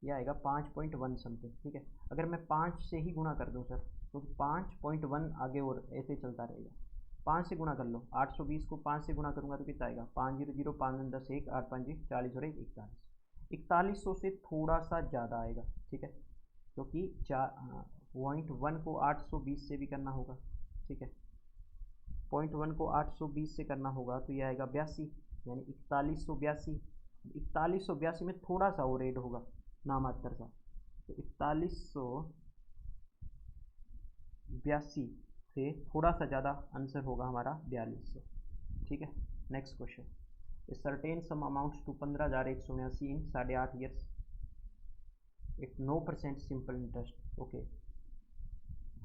ये आएगा 5.1 समथिंग, ठीक है। अगर मैं 5 से ही गुणा कर दूं सर, तो 5.1 आगे और ऐसे चलता रहेगा। 5 से गुणा कर लो, 820 को 5 से गुणा करूंगा तो कितना आएगा, 500, 5 10 1, 8 5 40 और 1 41, 4100 से थोड़ा सा ज़्यादा आएगा, ठीक है, क्योंकि 0.1 को 820 से भी करना होगा, ठीक है, 0.1 को 820 से करना होगा तो ये आएगा 82, यानी 4182। 4182 में थोड़ा सा और ऐड होगा नामात्र सा, तो 4182 से थोड़ा सा ज़्यादा आंसर होगा हमारा 4200, ठीक है। Next question, a certain sum amounts to 15,189 in 8.5 years at 9% simple interest, okay,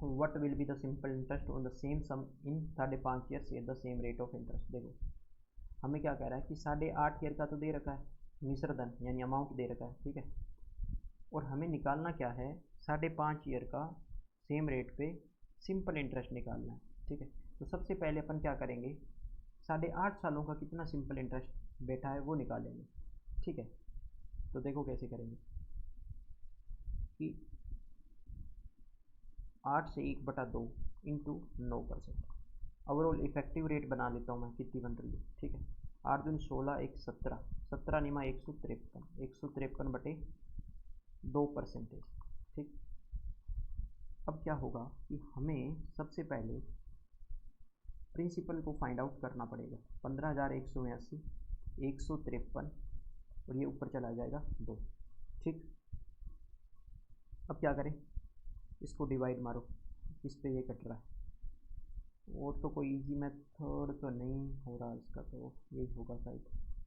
what will be the simple interest on the same sum in 5.5 years at the same rate of interest। देखो हमें क्या कह रहा है कि 8.5 year का तो दे रखा है मिश्रधन यानी अमाउंट दे रखा है, ठीक है, और हमें निकालना क्या है 5.5 ईयर का सेम रेट पे सिंपल इंटरेस्ट निकालना है, ठीक है। तो सबसे पहले अपन क्या करेंगे, 8.5 सालों का कितना सिंपल इंटरेस्ट बैठा है वो निकालेंगे, ठीक है। तो देखो कैसे करेंगे कि 8 से 1/2 इंटू 9%, ओवरऑल इफेक्टिव रेट बना लेता हूँ मैं, कितनी बन रही है, ठीक है, 8 दूनी 16, 1 17, 17 निमा 153, 153/2%, ठीक। अब क्या होगा कि हमें सबसे पहले प्रिंसिपल को फाइंड आउट करना पड़ेगा, 15,189, 153 और ये ऊपर चला जाएगा 2, ठीक। अब क्या करें, इसको डिवाइड मारो, इस पे ये कट रहा है, और तो कोई इजी मेथड तो नहीं हो रहा इसका, तो यही होगा शायद,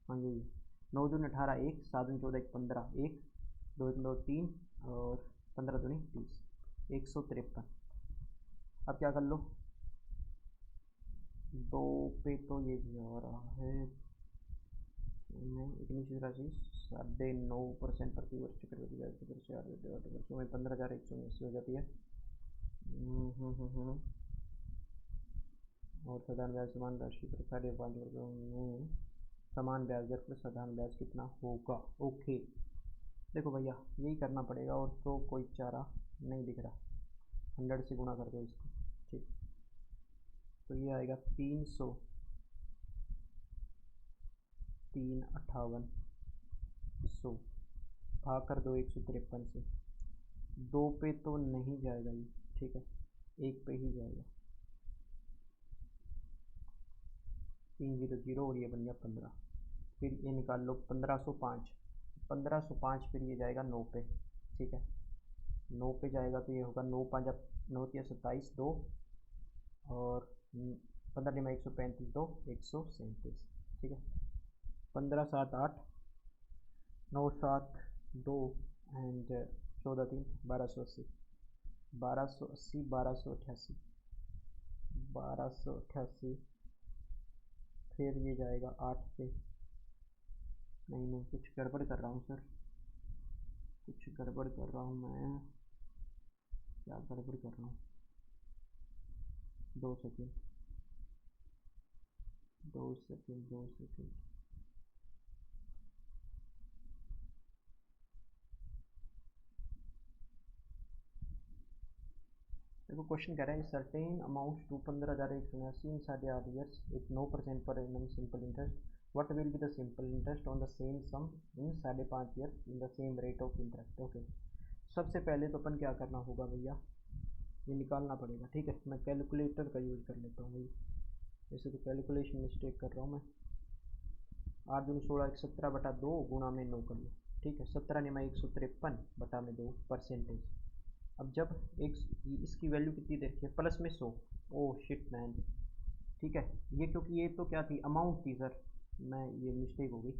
हाँ यही है, 9 दूनी 18, 1 7 दूनी 14, 1 15, 1 2 1 2 3 और 15 दूनी 30, 153। अब क्या कर लो, 2 पे तो ये जा रहा है इतनी राशि 9.5% प्रति वर्ष चक्रवृद्धि ब्याज की दर से 8 वर्षों में 15,189 हो जाती है। और साधारण ब्याज समान राशि पर 5.5 वर्षों में समान ब्याज दर पर साधारण ब्याज कितना होगा, ओके। देखो भैया यही करना पड़ेगा और तो कोई चारा नहीं दिख रहा, 100 से गुणा कर दो इसको, ठीक। तो ये आएगा 300, 358 भाग कर दो 153 से, 2 पे तो नहीं जाएगा ये, ठीक है, 1 पे ही जाएगा, 300 और ये बन गया 15, फिर ये निकाल लो 1505, 1505 फिर ये जाएगा 9 पे, ठीक है, 9 पे जाएगा तो ये होगा 9 5 9 3 27 2 और 15 में 135 2 137, ठीक है, 15 7 8 9 7 2 एंड 14 3 1280, 1280 1288, 1288 फिर ये जाएगा 8 पे, नहीं कुछ गड़बड़ कर रहा हूँ सर, कुछ गड़बड़ कर रहा हूँ मैं, क्या गड़बड़ कर रहा हूँ, 2 सेकेंड 2 सेकेंड 2 सेकेंड, देखो क्वेश्चन कह रहा है certain amount to 15,189 in 8.5 years with 9% per annum simple interest, what will be the simple interest on the same sum in 5.5 years in the same rate of interest, okay. सबसे पहले तो अपन क्या करना होगा भैया, ये निकालना पड़ेगा, ठीक है। मैं कैलकुलेटर का यूज कर लेता हूँ भाई, वैसे तो कैलकुलेशन मिस्टेक कर रहा हूँ मैं। 8 दूनी 16, 117/2 गुणा में 9 कर लो, ठीक है, 17 निमा 153/2 परसेंटेज। अब जब एक इसकी वैल्यू कितनी दे रखी है, प्लस में 100, ओह शिट मैन, ठीक है, ये क्योंकि ये तो क्या थी अमाउंट थी सर, मैं ये मिस्टेक हो गई,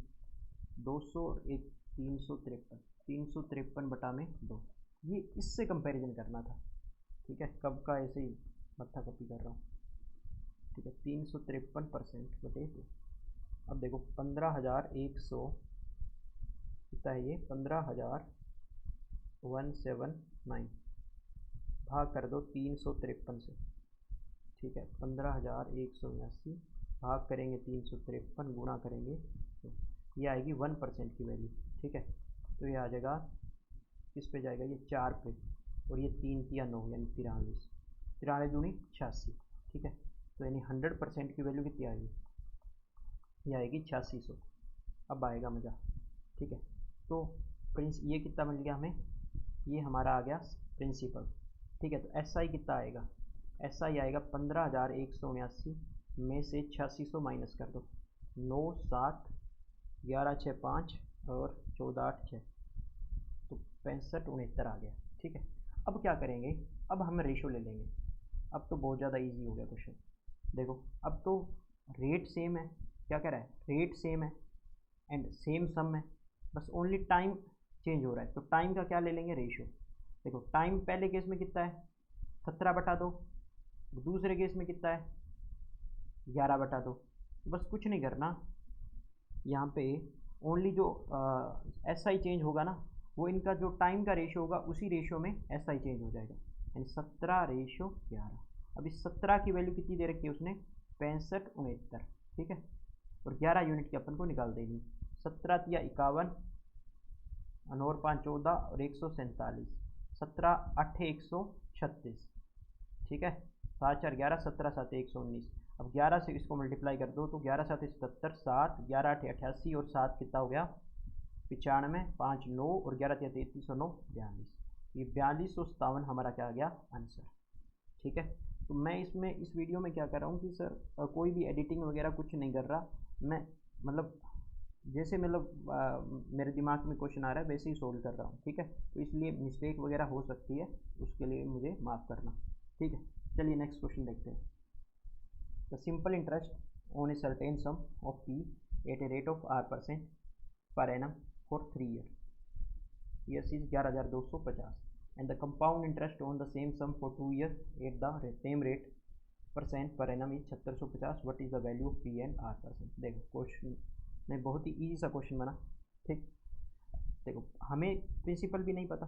200 और एक 353, 353/2, ये इससे कंपैरिजन करना था, ठीक है, कब का ऐसे ही मत्था कॉपी कर रहा हूँ, ठीक है, 353%/2। अब देखो 15,100 कितना है ये, 15,179 भाग कर दो 353 से, ठीक है, 15,189 भाग करेंगे 353 गुणा करेंगे तो ये आएगी 1% की वैल्यू। ठीक है, तो ये आ जाएगा, किस पे जाएगा ये 4 पे, और ये 3 तिया 9 यानी 43, 43 दूनी 86। ठीक है, तो यानी 100% की वैल्यू कितनी आएगी, ये आएगी 8600। अब आएगा मज़ा। ठीक है, तो प्रिंस ये कितना मिल गया हमें, ये हमारा आ गया प्रिंसिपल। ठीक है, तो एस आई कितना आएगा, एस आई आएगा 15,179 में से 8600 माइनस कर दो, 9 7 11 6 5 और 14 8 6, तो 6569 आ गया। ठीक है, अब क्या करेंगे, अब हम रेशो ले लेंगे। अब तो बहुत ज़्यादा इजी हो गया क्वेश्चन। देखो अब तो रेट सेम है, क्या कह रहा है, रेट सेम है एंड सेम सम है, बस ओनली टाइम चेंज हो रहा है। तो टाइम का क्या ले लेंगे, रेशो। देखो टाइम पहले केस में कितना है 17/2, दूसरे केस में कितना है 11/2। तो बस कुछ नहीं करना, यहाँ पे ओनली जो एस आई चेंज होगा ना, वो इनका जो टाइम का रेशो होगा उसी रेशो में एस आई चेंज हो जाएगा, यानी 17/11। अब इस 17 की वैल्यू कितनी दे रखी है उसने, 6569। ठीक है, और 11 यूनिट की अपन को निकाल देनी, 17 तिया 51 और 5 14 और 147, 17 8 136। ठीक है, 7 4 11, 17 7 119। अब 11 से इसको मल्टीप्लाई कर दो तो 11 7 77, 7 11 8 88 और 7 कितना हो गया 95, 5 9 और 11 3309 42। ये 4257 हमारा क्या आ गया आंसर। ठीक है, तो मैं इसमें इस वीडियो में क्या कर रहा हूँ कि सर कोई भी एडिटिंग वगैरह कुछ नहीं कर रहा, मैं मतलब जैसे मतलब मेरे दिमाग में क्वेश्चन आ रहा है वैसे ही सोल्व कर रहा हूँ। ठीक है, तो इसलिए मिस्टेक वगैरह हो सकती है, उसके लिए मुझे माफ़ करना। ठीक है, चलिए नेक्स्ट क्वेश्चन देखते हैं। The simple interest on a certain sum of P at a rate of R% per annum for 3 years is 11,250 and the compound interest on the same sum for 2 years at the same rate % per annum is 7650. what is the value of P and R%। देखो question में बहुत ही easy सा question बना। ठीक, देखो हमें principal भी नहीं पता,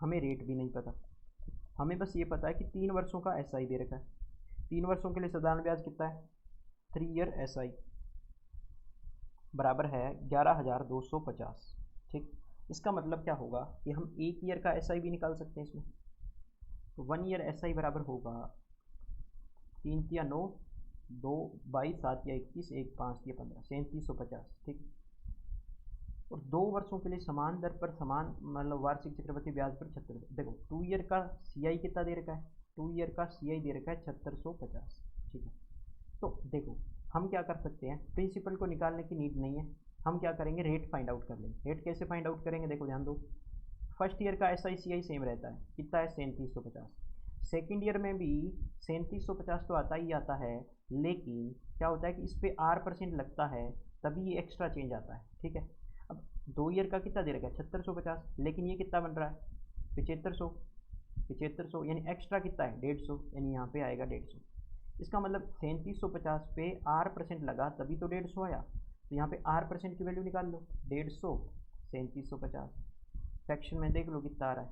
हमें रेट भी नहीं पता, हमें बस ये पता है कि 3 वर्षों का एस आई दे रखा है। 3 वर्षों के लिए साधारण ब्याज कितना है, 3 ईयर एस आई बराबर है 11,250। ठीक, इसका मतलब क्या होगा कि हम 1 ईयर का एस आई भी निकाल सकते हैं इसमें। तो 1 ईयर एस आई बराबर होगा 3 तिया 9, 2 22 7 या 21 1 5 या 15, 3750। ठीक, और 2 वर्षों के लिए समान दर पर समान मतलब वार्षिक चक्रवृद्धि ब्याज पर 76। देखो 2 ईयर का सी आई कितना दे रखा है, 2 ईयर का सी आई दे रखा है 7650। ठीक है, तो देखो हम क्या कर सकते हैं, प्रिंसिपल को निकालने की नीड नहीं है, हम क्या करेंगे रेट फाइंड आउट कर लेंगे। रेट कैसे फाइंड आउट करेंगे, देखो ध्यान दो, फर्स्ट ईयर का S I C I same रहता है, कितना है 3750। सेकेंड ईयर में भी 3750 तो आता ही आता है, लेकिन क्या होता है कि इस पर R% लगता है, तभी ये एक्स्ट्रा चेंज आता है। ठीक है, अब 2 ईयर का कितना दे रखा है 7650, लेकिन ये कितना बन रहा है 7500, 7500 यानी एक्स्ट्रा कितना है 150, यानी यहाँ पे आएगा 150। इसका मतलब 3750 पे R% लगा तभी तो 150 आया, तो यहाँ पे R% की वैल्यू निकाल लो, 150 3750। सेक्शन में देख लो कितना आ रहा है,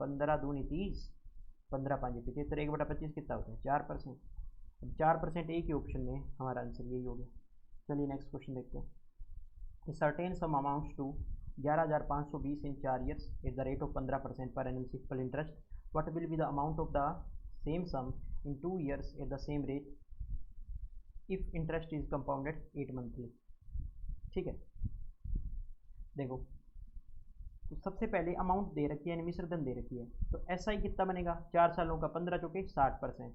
15 दूनी 30, 15 5 75, 1/25 कितना होता है 4%। अब 4% एक ही ऑप्शन में, हमारा आंसर यही हो गया। चलिए नेक्स्ट क्वेश्चन देखते हैं। Certain sum amounts to 11,520 in 4 years at the rate of 15% per annum simple interest, what will be the amount of the same sum in 2 years at the same rate if interest is compounded 8 monthly। ठीक है, देखो तो सबसे पहले amount दे रखी है यानी मिश्र धन दे रखी है, तो एस आई कितना बनेगा 4 सालों का 15 चौके 60%,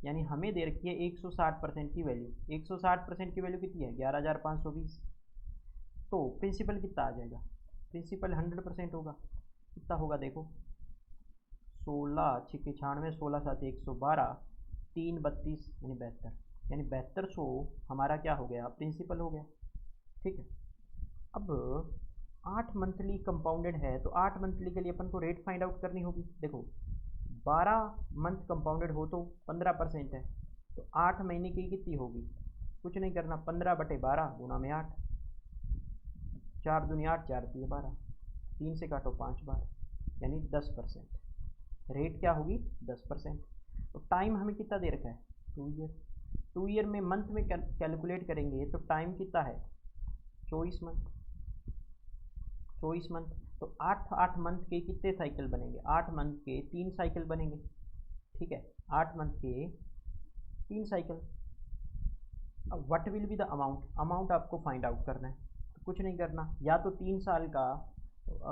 यानी हमें दे रखी है 160% की वैल्यू। 160% की वैल्यू कितनी है 11,520। तो प्रिंसिपल कितना आ जाएगा, प्रिंसिपल 100% होगा, कितना होगा देखो 16 6 96, 16 7 112, 3 32 यानी 72, यानी 7200 हमारा क्या हो गया प्रिंसिपल हो गया। ठीक है, अब 8 मंथली कंपाउंडेड है, तो 8 मंथली के लिए अपन को रेट फाइंड आउट करनी होगी। देखो 12 मंथ कंपाउंडेड हो तो 15% है, तो 8 महीने की कितनी होगी, कुछ नहीं करना 15/12 गुणा में 8, 4 दूनी 8 4 3 12, 3 से काटो 5 बार, यानी 10%। रेट क्या होगी 10%। तो टाइम हमें कितना दे रखा है 2 ईयर, 2 ईयर में मंथ में कैलकुलेट करेंगे तो टाइम कितना है, 24 मंथ। 24 मंथ तो 8 मंथ के कितने साइकिल बनेंगे, 8 मंथ के 3 साइकिल बनेंगे, ठीक है, 8 मंथ के 3 साइकिल। अब what will be the amount, amount आपको फाइंड आउट करना है। तो कुछ नहीं करना, या तो 3 साल का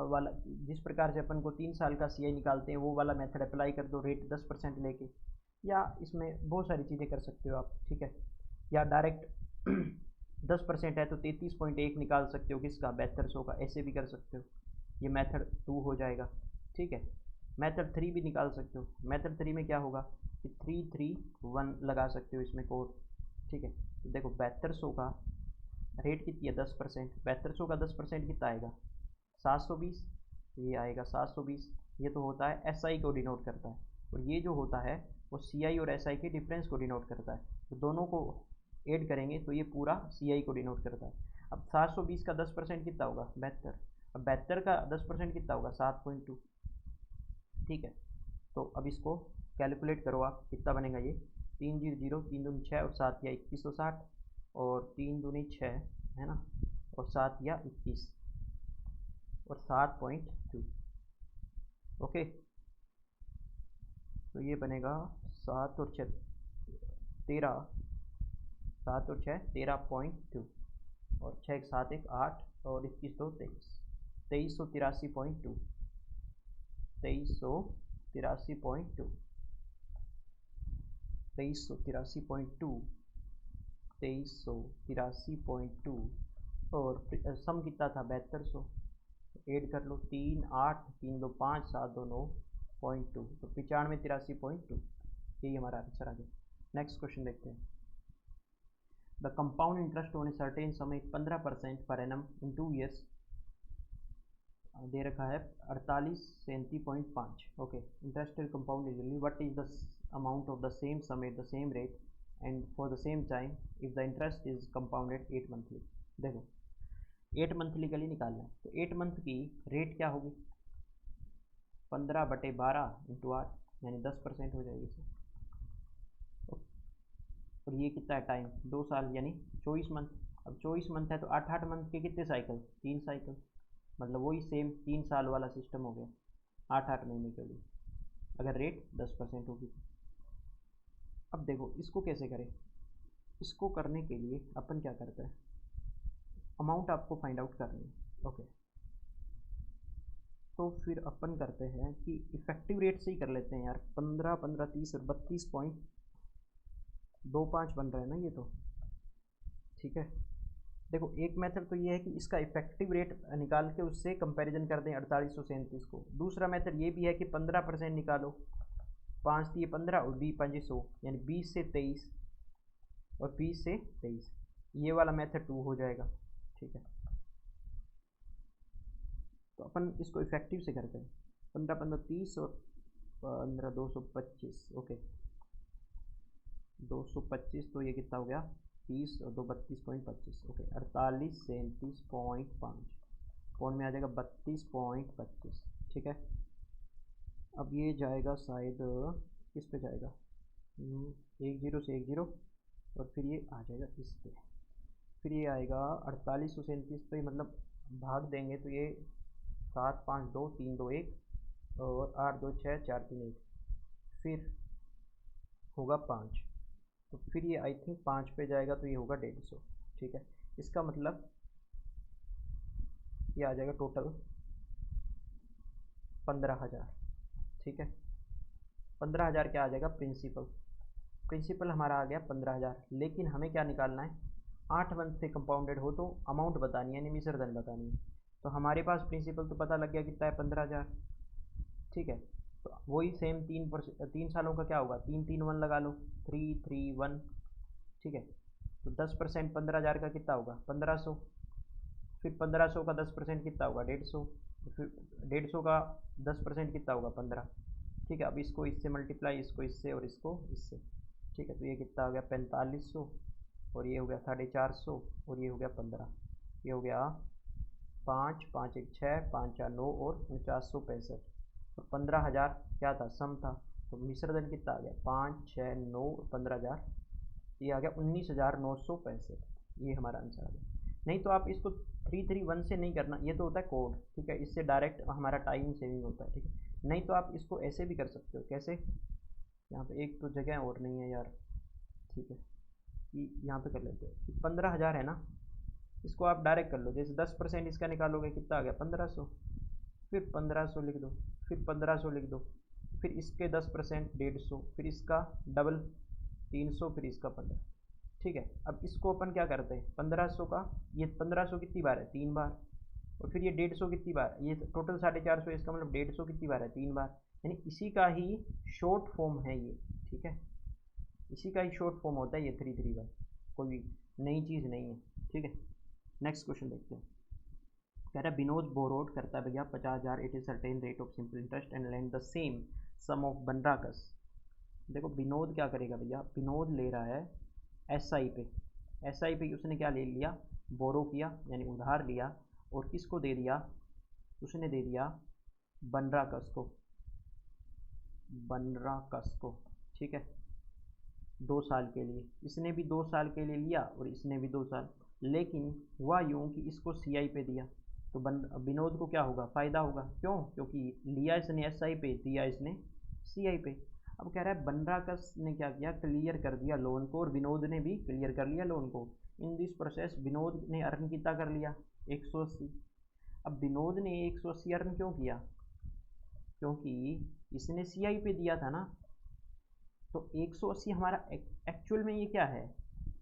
वाला, जिस प्रकार से अपन को 3 साल का सीआई निकालते हैं वो वाला मेथड अप्लाई कर दो, रेट 10% लेके, या इसमें बहुत सारी चीज़ें कर सकते हो आप, ठीक है, या डायरेक्ट 10% है तो 33.1 निकाल सकते हो किसका, 7200 का, ऐसे भी कर सकते हो, ये मेथड 2 हो जाएगा, ठीक है। मेथड 3 भी निकाल सकते हो, मेथड 3 में क्या होगा कि 331 लगा सकते हो इसमें कोड, ठीक है। तो देखो 7200 का रेट कितनी है, 10%, 7200 का 10% कितना आएगा, 720, ये आएगा 720। ये तो होता है एसआई को डिनोट करता है, और ये जो होता है वो सीआई और एसआई के डिफरेंस को डिनोट करता है, तो दोनों को ऐड करेंगे तो ये पूरा सीआई को डिनोट करता है। अब 720 का 10% कितना होगा, 72। अब 72 का 10% कितना होगा, 7.2, ठीक है। तो अब इसको कैलकुलेट करो आप, कितना बनेगा ये, 300, 3 दूनी 6 और 7 या 2160, और 3 दूनी 6 है ना, और 7 या 21 और 7.2, ओके। तो ये बनेगा 7 और 6 13, 7 और 6 13.2, और 6 एक 7 एक 8, और 21 2 23, 2383.2, 2383.2, 2383.2, 2383.2, और सम कितना था 7200, ऐड कर लो, 3 8 3 2 5 7 2 9.2, तो 9583.2, यही हमारा आंसर आ गया। नेक्स्ट क्वेश्चन देखते हैं। The compound interest on a certain some 15% per annum in 2 years, दे रखा है 4837.5, okay. Interest compound easily, what is the amount of the same sum at the same rate and for the same time if the interest is compounded 8 monthly. देखो 8 monthly के लिए निकालना है, तो 8 month की rate क्या होगी, 15/12 इंटू 8, यानी 10% हो जाएगी इसमें, और ये कितना है टाइम, 2 साल यानी 24 मंथ। अब 24 मंथ है तो 8 मंथ के कितने साइकिल, 3 साइकिल, मतलब वही सेम 3 साल वाला सिस्टम हो गया, 8 महीने के लिए, अगर रेट 10% होगी। अब देखो इसको कैसे करें, इसको करने के लिए अपन क्या करते हैं, अमाउंट आपको फाइंड आउट करनी है, ओके। तो फिर अपन करते हैं कि इफेक्टिव रेट से ही कर लेते हैं यार, 15 15 30 और 32.25 बन रहा है ना ये तो, ठीक है। देखो एक मेथड तो ये है कि इसका इफेक्टिव रेट निकाल के उससे कंपैरिजन कर दें 4837 को। दूसरा मेथड ये भी है कि 15% निकालो, 5 दिए 15 और 20 यानी 20 से 23 और 20 से 23, ये वाला मेथड 2 हो जाएगा, ठीक है। तो अपन इसको इफेक्टिव से करते हैं, 15 15 30 और 15 225, ओके। 225 तो ये कितना हो गया, 30 और 2 32.25, ओके। 4837.5 कौन में आ जाएगा, 32.25, ठीक है। अब ये जाएगा शायद किस पे जाएगा, 10 से 10, और फिर ये आ जाएगा इस पे, फिर ये आएगा 4837 पे, मतलब भाग देंगे तो ये 7 5 2 3 2 1 और 8 2 6 4 3 1, फिर होगा 5, तो फिर ये आई थिंक 5 पे जाएगा तो ये होगा 150, ठीक है। इसका मतलब ये आ जाएगा टोटल 15,000, ठीक है। 15,000 क्या आ जाएगा, प्रिंसिपल, प्रिंसिपल हमारा आ गया 15,000, लेकिन हमें क्या निकालना है, 8 मंथ से कंपाउंडेड हो तो अमाउंट बतानी है, यानी मिश्रधन बतानी है। तो हमारे पास प्रिंसिपल तो पता लग गया कितना है, 15,000, ठीक है। तो वही सेम 3 सालों का क्या होगा, 3 3 1 लगा लो, 3 3 1, ठीक है। तो 10% 15,000 का कितना होगा, 1500, फिर 1500 का 10% कितना होगा, 150, फिर 150 का 10% कितना होगा, 15, ठीक है। अब इसको इससे मल्टीप्लाई, इसको इससे और इसको इससे, ठीक है। तो ये कितना हो गया, 4500, और ये हो गया 450, और ये हो गया 15, ये हो गया 5 5 1 6 5 4 9 और 4965, तो 15,000 क्या था, सम था, तो मिश्रधन कितना आ गया, 5 6 9 15,000, ये आ गया 19,965, ये हमारा आंसर आ गया। नहीं तो आप इसको 331 से नहीं करना, ये तो होता है कोड, ठीक है, इससे डायरेक्ट हमारा टाइम सेविंग होता है, ठीक है। नहीं तो आप इसको ऐसे भी कर सकते हो, कैसे, यहाँ पे एक तो जगह और नहीं है यार, ठीक है, कि यहाँ पे कर लेते हो कि 15,000 है ना, इसको आप डायरेक्ट कर लो, जैसे 10% इसका निकालोगे कितना आ गया 1500, फिर 1500 लिख दो, फिर 1500 लिख दो, फिर इसके 10% 150, फिर इसका डबल 300, फिर इसका 15, ठीक है। अब इसको अपन क्या करते हैं, 1500 का, ये 1500 कितनी बार है, 3 बार, और फिर ये 150 कितनी बार, ये टोटल 450, इसका मतलब 150 कितनी बार है, 3 बार, यानी इसी का ही शॉर्ट फॉर्म है ये, ठीक है, इसी का ही शॉर्ट फॉर्म होता है ये 331, कोई नई चीज़ नहीं है, ठीक है। नेक्स्ट क्वेश्चन देखते हैं। कह रहा है विनोद बोरोड करता है भैया 50,000 at a certain rate of simple interest and lend the same sum of बनराकस। देखो विनोद क्या करेगा भैया, विनोद ले रहा है एसआई पे, एसआई पे उसने क्या ले लिया, बोरो किया यानी उधार लिया, और किसको दे दिया, उसने दे दिया बनराकस को, बनराकस को, ठीक है, 2 साल के लिए, इसने भी 2 साल के लिए लिया और इसने भी 2 साल, लेकिन हुआ यूँ कि इसको सीआई पे दिया, तो विनोद को क्या होगा, फ़ायदा होगा, क्यों, क्योंकि लिया इसने एसआई पे, दिया इसने सीआई पे। अब कह रहा है बनराकस ने क्या किया, क्लियर कर दिया लोन को, और विनोद ने भी क्लियर कर लिया लोन को। इन दिस प्रोसेस विनोद ने अर्न कितना कर लिया, 180। अब विनोद ने 180 अर्न क्यों किया, क्योंकि इसने सीआई पे दिया था ना, तो 180 हमारा एक्चुअल में ये क्या है,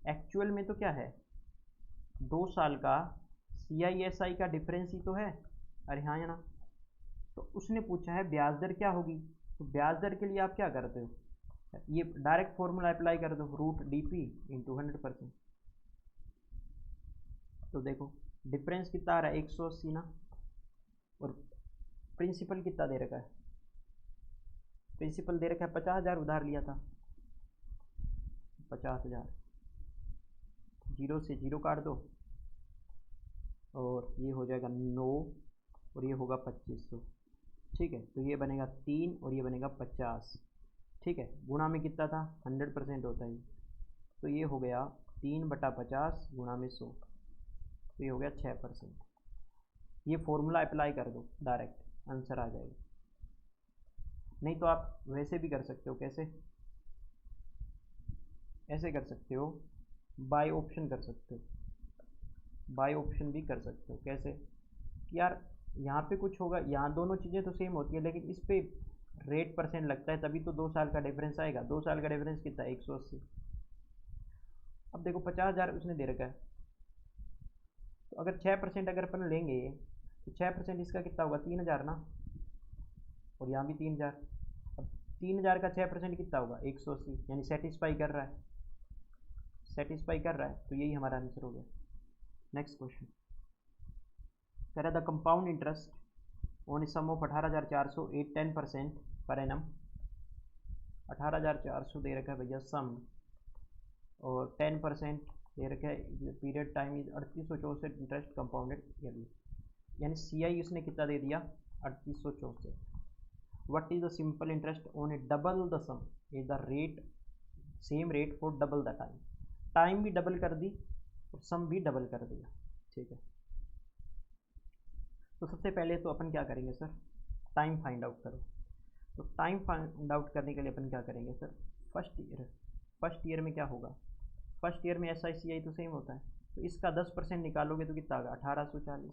एक्चुअल में तो क्या है, 2 साल का CISI का डिफरेंस ही तो है, अरे हाँ या ना। तो उसने पूछा है ब्याज दर क्या होगी, तो ब्याज दर के लिए आप क्या करते हो, ये डायरेक्ट फॉर्मूला अप्लाई कर दो, √DP × 100%। तो देखो डिफरेंस कितना आ रहा है 180 ना, और प्रिंसिपल कितना दे रखा है, प्रिंसिपल दे रखा है 50,000 उधार लिया था, 50,000, 0 से 0 काट दो, और ये हो जाएगा 9, और ये होगा 2500, ठीक है। तो ये बनेगा 3 और ये बनेगा 50, ठीक है, गुणा में कितना था 100% होता है, तो ये हो गया 3/50 गुणा में 100, तो ये हो गया 6%। ये फॉर्मूला अप्लाई कर दो, डायरेक्ट आंसर आ जाएगा। नहीं तो आप वैसे भी कर सकते हो, कैसे, ऐसे कर सकते हो, बाय ऑप्शन कर सकते हो, बाय ऑप्शन भी कर सकते हो, कैसे कि यार यहाँ पे कुछ होगा, यहाँ दोनों चीज़ें तो सेम होती है, लेकिन इस पे रेट % लगता है, तभी तो 2 साल का डिफरेंस आएगा, 2 साल का डिफरेंस कितना है 180। अब देखो 50,000 उसने दे रखा है, तो अगर 6% अगर अपन लेंगे, तो 6% इसका कितना होगा 3,000 ना, और यहाँ भी 3,000, अब 3,000 का 6% कितना होगा 180, यानी सेटिस्फाई कर रहा है, सेटिस्फाई कर रहा है, तो यही हमारा आंसर हो गया। नेक्स्ट क्वेश्चन कह रहा the compound interest on sum of 18,400 at 10% per annum, 18,400 दे रखा है भैया सम, और 10% दे रखा है, period time is 3864 interest compounded yearly, यानी सीआई उसने कितना दे दिया 3864। What is the simple interest on a double the sum, is the rate same rate for double the time, time भी डबल कर दी और सम भी डबल कर दिया, ठीक है। तो सबसे पहले तो अपन क्या करेंगे सर, टाइम फाइंड आउट करो, तो टाइम फाइंड आउट करने के लिए अपन क्या करेंगे सर, फर्स्ट ईयर में क्या होगा, फर्स्ट ईयर में SICI तो सेम होता है, तो इसका 10% निकालोगे तो कितना होगा 1840।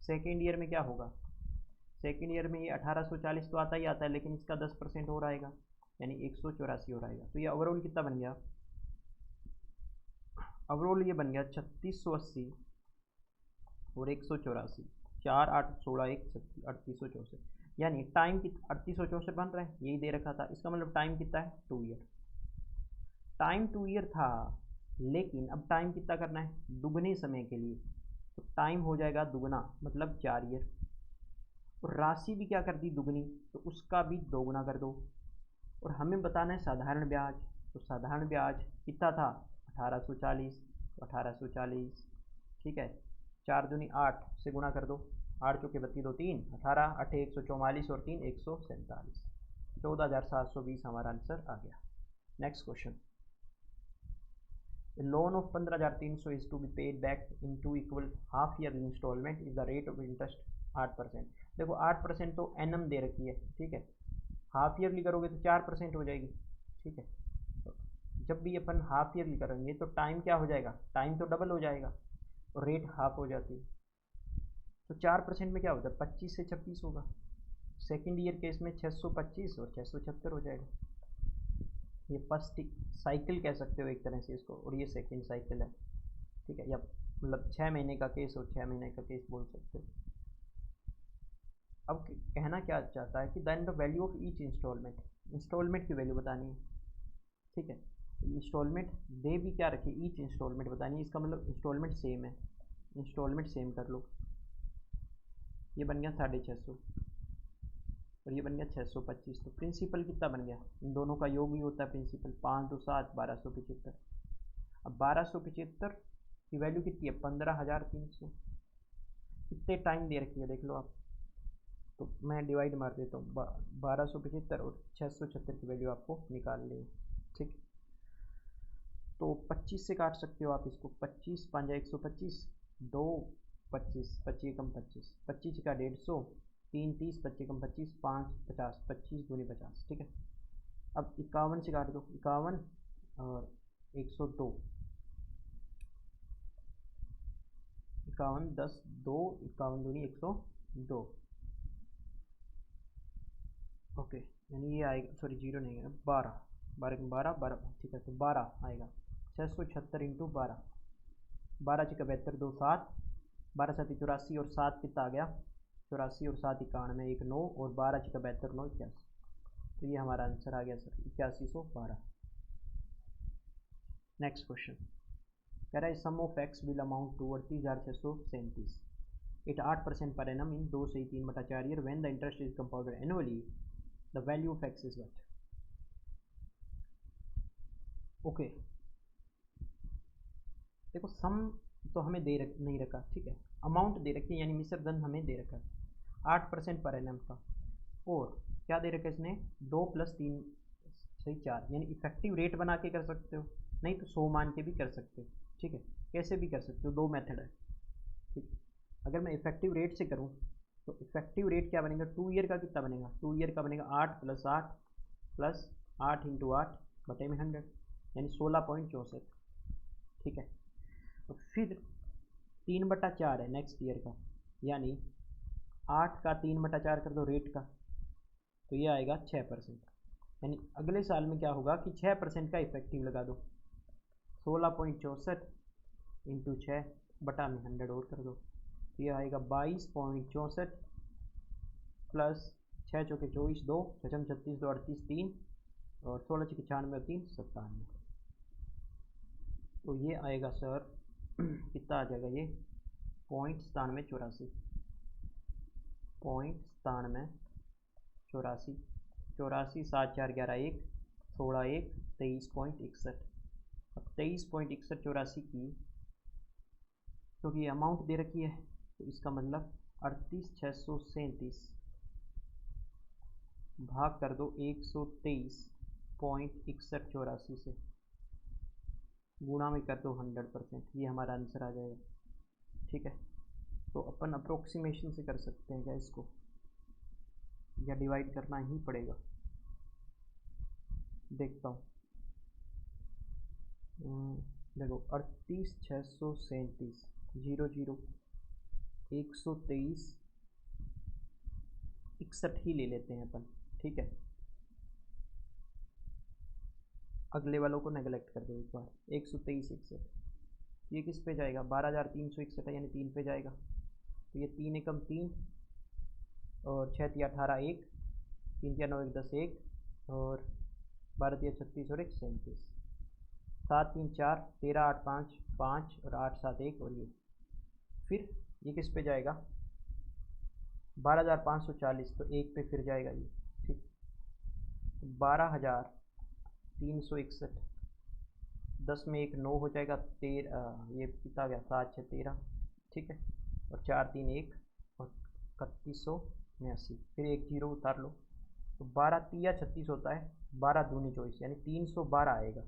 सेकेंड ईयर में क्या होगा, सेकेंड ईयर में ये 1840 तो आता ही आता है, लेकिन इसका 10% और आएगा, यानी 184 और आएगा, तो ये ओवरऑल कितना बन गया, ओवरऑल ये बन गया 3680 और 184, 4 8 16 1 3864, यानी टाइम की 3864 बन रहा है, यही दे रखा था, इसका मतलब टाइम कितना है 2 ईयर, टाइम 2 ईयर था, लेकिन अब टाइम कितना करना है दुगने समय के लिए, तो टाइम हो जाएगा दुगना, मतलब 4 ईयर, और राशि भी क्या कर दी दुगनी, तो उसका भी दोगुना कर दो, और हमें बताना है साधारण ब्याज, तो साधारण ब्याज कितना था 1840, तो 1840, ठीक है, 4 दूनी 8 से गुणा कर दो, 8 चौके 32 2 3 18 8 144 और 3 147, 14,720 हमारा आंसर आ गया। Next question loan of 15,300 is to be paid back in two equal half year installment is the rate of interest 8%। देखो 8% तो एनम दे रखी है, ठीक है। हाफ ईयरली करोगे तो 4% हो जाएगी, ठीक है। तो जब भी अपन हाफ ईयरली करेंगे तो टाइम क्या हो जाएगा, टाइम तो डबल हो जाएगा और रेट हाफ हो जाती है। तो 4% में क्या होता है, 25 से 26 होगा। सेकेंड ईयर केस में 625 और 676 हो जाएगा। ये फर्स्ट साइकिल कह सकते हो एक तरह से इसको, और ये सेकेंड साइकिल है, ठीक है। या मतलब 6 महीने का केस और 6 महीने का केस बोल सकते हो। अब कहना क्या चाहता है कि then the value of each installment, installment की वैल्यू बतानी है, ठीक है। इंस्टॉलमेंट दे भी क्या रखे, ईच इंस्टॉलमेंट बतानी है, इसका मतलब इंस्टॉलमेंट सेम है, इंस्टॉलमेंट सेम कर लो। ये बन गया 650 और ये बन गया 625। तो प्रिंसिपल कितना बन गया, इन दोनों का योग ही होता है प्रिंसिपल, 5 2 7 1275। अब 1275 की वैल्यू कितनी है, 15,300। कितने टाइम दे रखी है देख लो आप, तो मैं डिवाइड मार देता हूँ, 1275 और 676 की वैल्यू आपको निकाल लें, ठीक। तो 25 से काट सकते हो आप इसको, 25 5 125, 2 25 25 कम 25 25 का 150, 3 30 25 कम 25 5 50, 25 दूनी 50, ठीक है। अब 51 से काट दो, 51 और 102, 51 10 2 51 दूनी 102, ओके। यानी ये आएगा, सॉरी जीरो नहीं है, 12 12 12 12, ठीक है। तो 12 आएगा, 676 इंटू 12, 12 छः 72 2 7, 12 7 84 और 7 कितना आ गया 84 और 7 91 1 9 और 12 छः 72 9 81। तो ये हमारा आंसर आ गया सर 8112। नेक्स्ट क्वेश्चन कह रहा है sum of x will amount to 38,637। It 8% per annum in 2 से 3/4 year when the interest is compounded annually the value of x is what. Okay, देखो सम तो हमें नहीं रखा, ठीक है। अमाउंट दे रखी है यानी मिश्र धन हमें दे रखा है 8% पर एनम का, और क्या दे रखा है इसने 2 + 3 से 4, यानी इफेक्टिव रेट बना के कर सकते हो, नहीं तो 100 मान के भी कर सकते हो, ठीक है। कैसे भी कर सकते हो, दो मेथड है, ठीक है। अगर मैं इफेक्टिव रेट से करूँ तो इफेक्टिव रेट क्या बनेगा, 2 ईयर का कितना बनेगा, 2 ईयर का बनेगा 8 + 8 + 8 × 8 बटे में 100, यानी 16.64, ठीक है। तो फिर 3/4 है नेक्स्ट ईयर का, यानी 8 का 3/4 कर दो रेट का, तो ये आएगा 6%। यानी अगले साल में क्या होगा कि 6% का इफेक्टिव लगा दो, 16.64 इंटू 6 बटा में 100 और कर दो, तो ये आएगा 22.64 प्लस 6 चौके 24 2 छम 36 2 38 3 और 16 छः 96 और 3 97। तो ये आएगा सर कितना आ जाएगा ये 0.9784, 0.9784, 84 7 4 11 1 16 1 23.61। अब 23.61 84 की क्योंकि अमाउंट दे रखी है तो इसका मतलब 38,637 भाग कर दो 123.6184 से, गुणा में कर दो 100%, ये हमारा आंसर आ जाएगा, ठीक है। तो अपन अप्रोक्सीमेशन से कर सकते हैं क्या इसको, या डिवाइड करना ही पड़ेगा, देखता हूँ। देखो 38,637 0 0 123.61 ही ले लेते हैं अपन, ठीक है। अगले वालों को नेगलेक्ट कर दो एक बार, 123.61 ये किस पे जाएगा, 12,361 है यानी 3 पे जाएगा, तो ये 3 एकम 3 और 6 तिया 18 1 3 तिया 9 1 10 1 और 12 तिया 36 और 1 37, 7 3 4 13 8 5 5 और 8 7 1 और ये फिर ये किस पे जाएगा 12,540, तो एक पे फिर जाएगा ये, ठीक। तो 12,361, 10 में 1 9 हो जाएगा 13, ये कितना गया 7 6 13, ठीक है। और 4 3 1 और 3189, फिर एक जीरो उतार लो, तो 12 तिया 36 होता है, 12 दूनी 24 यानी 312 आएगा,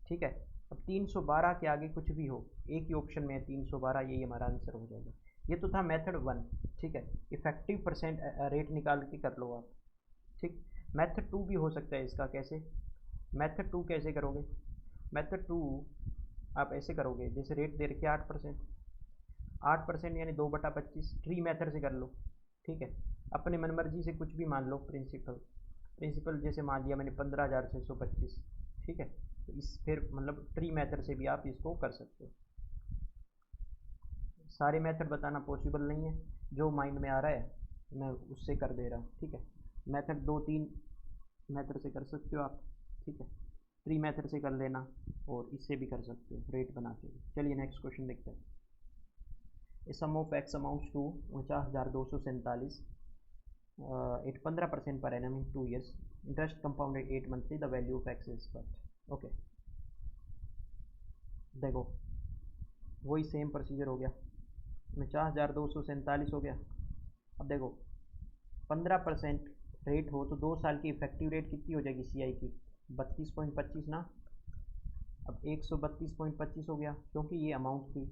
ठीक है। अब 312 के आगे कुछ भी हो, एक ही ऑप्शन में है 312, यही हमारा आंसर हो जाएगा। ये तो था मेथड 1, ठीक है। इफेक्टिव परसेंट रेट निकाल के कर लो आप, ठीक। मेथड 2 भी हो सकता है इसका। कैसे? मेथड 2 कैसे करोगे? मेथड 2 आप ऐसे करोगे, जैसे रेट दे रखे 8%, 8% यानी 2/25, ट्री मेथड से कर लो, ठीक है। अपने मन मर्जी से कुछ भी मान लो, प्रिंसिपल प्रिंसिपल जैसे मान लिया मैंने 15,625, ठीक है। तो इस फिर मतलब ट्री मेथड से भी आप इसको कर सकते हो। सारे मेथड बताना पॉसिबल नहीं है, जो माइंड में आ रहा है मैं उससे कर दे रहा हूँ, ठीक है। मेथड 2-3 मेथड से कर सकते हो आप, ठीक है। ट्री मेथड से कर लेना और इससे भी कर सकते हो रेट बना के। चलिए नेक्स्ट क्वेश्चन देखते हैं। A sum of x amounts to 49,247 at 15% per annum in 2 years, interest compounded 8 monthly, the value of x is but. Okay, देखो वही सेम प्रोसीजर हो गया, 49,247 हो गया। अब देखो 15% रेट हो तो 2 साल की इफेक्टिव रेट कितनी हो जाएगी सी आई की? 32.25 ना। अब 132.25 हो गया क्योंकि ये अमाउंट थी,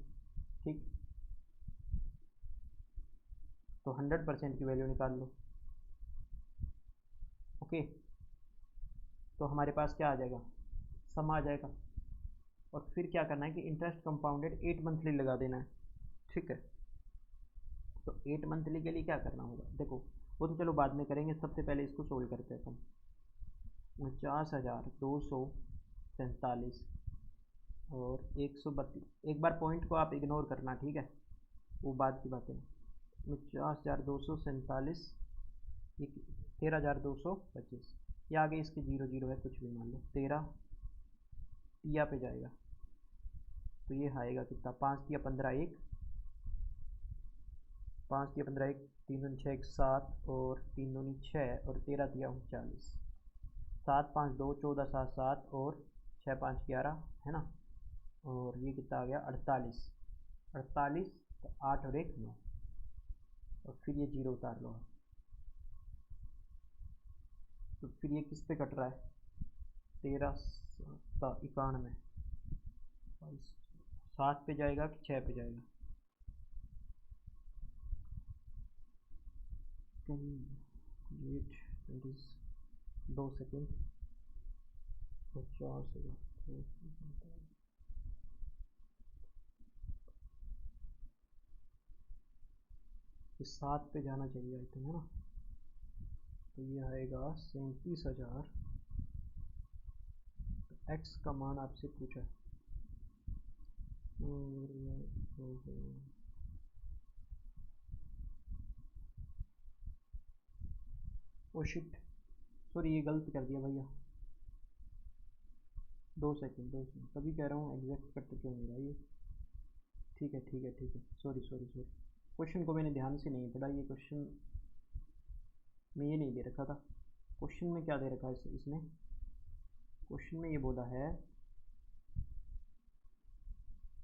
ठीक। तो 100% की वैल्यू निकाल लो। ओके, तो हमारे पास क्या आ जाएगा? सम आ जाएगा। और फिर क्या करना है कि इंटरेस्ट कंपाउंडेड 8 मंथली लगा देना है, ठीक है। तो 8 मंथली के लिए क्या करना होगा? देखो वो तो चलो बाद में करेंगे, सबसे पहले इसको सोल्व करते हैं हम। 49,247 और 132, एक बार पॉइंट को आप इग्नोर करना, ठीक है, वो बाद की बात है। 49,247, ये 13,225, ये आगे इसके 0 0 है, कुछ भी मान लो, 13 तिया पे जाएगा तो ये आएगा कितना? 5 तिया 15 1, 5 तिया 15 1, 3 दूनी 6 1 7 और 3 दूनी 6 और 13 तिया 39, 7 5 2 14 7 7 और 6 5 11 है ना। और ये कितना आ गया? 48, 48 तो 8 और 1 9, और फिर ये 0 उतार लो। तो फिर ये किस पे कट रहा है? 13 91, 7 पे जाएगा कि 6 पे जाएगा? Wait, 2 second. 50,000, इस 7 पे जाना चाहिए आई थिंक, है ना। तो ये आएगा 37,000। एक्स का मान आपसे पूछा है, ओ शिट, सॉरी ये गलत कर दिया भैया। 2 सेकेंड, 2 सेकेंड, तभी कह रहा हूँ एग्जैक्ट करते क्यों नहीं रहा ये। ठीक है ठीक है ठीक है, सॉरी सॉरी सॉरी, क्वेश्चन को मैंने ध्यान से नहीं पढ़ा। ये क्वेश्चन में ये नहीं दे रखा था। क्वेश्चन में क्या दे रखा है इसने? क्वेश्चन में ये बोला है,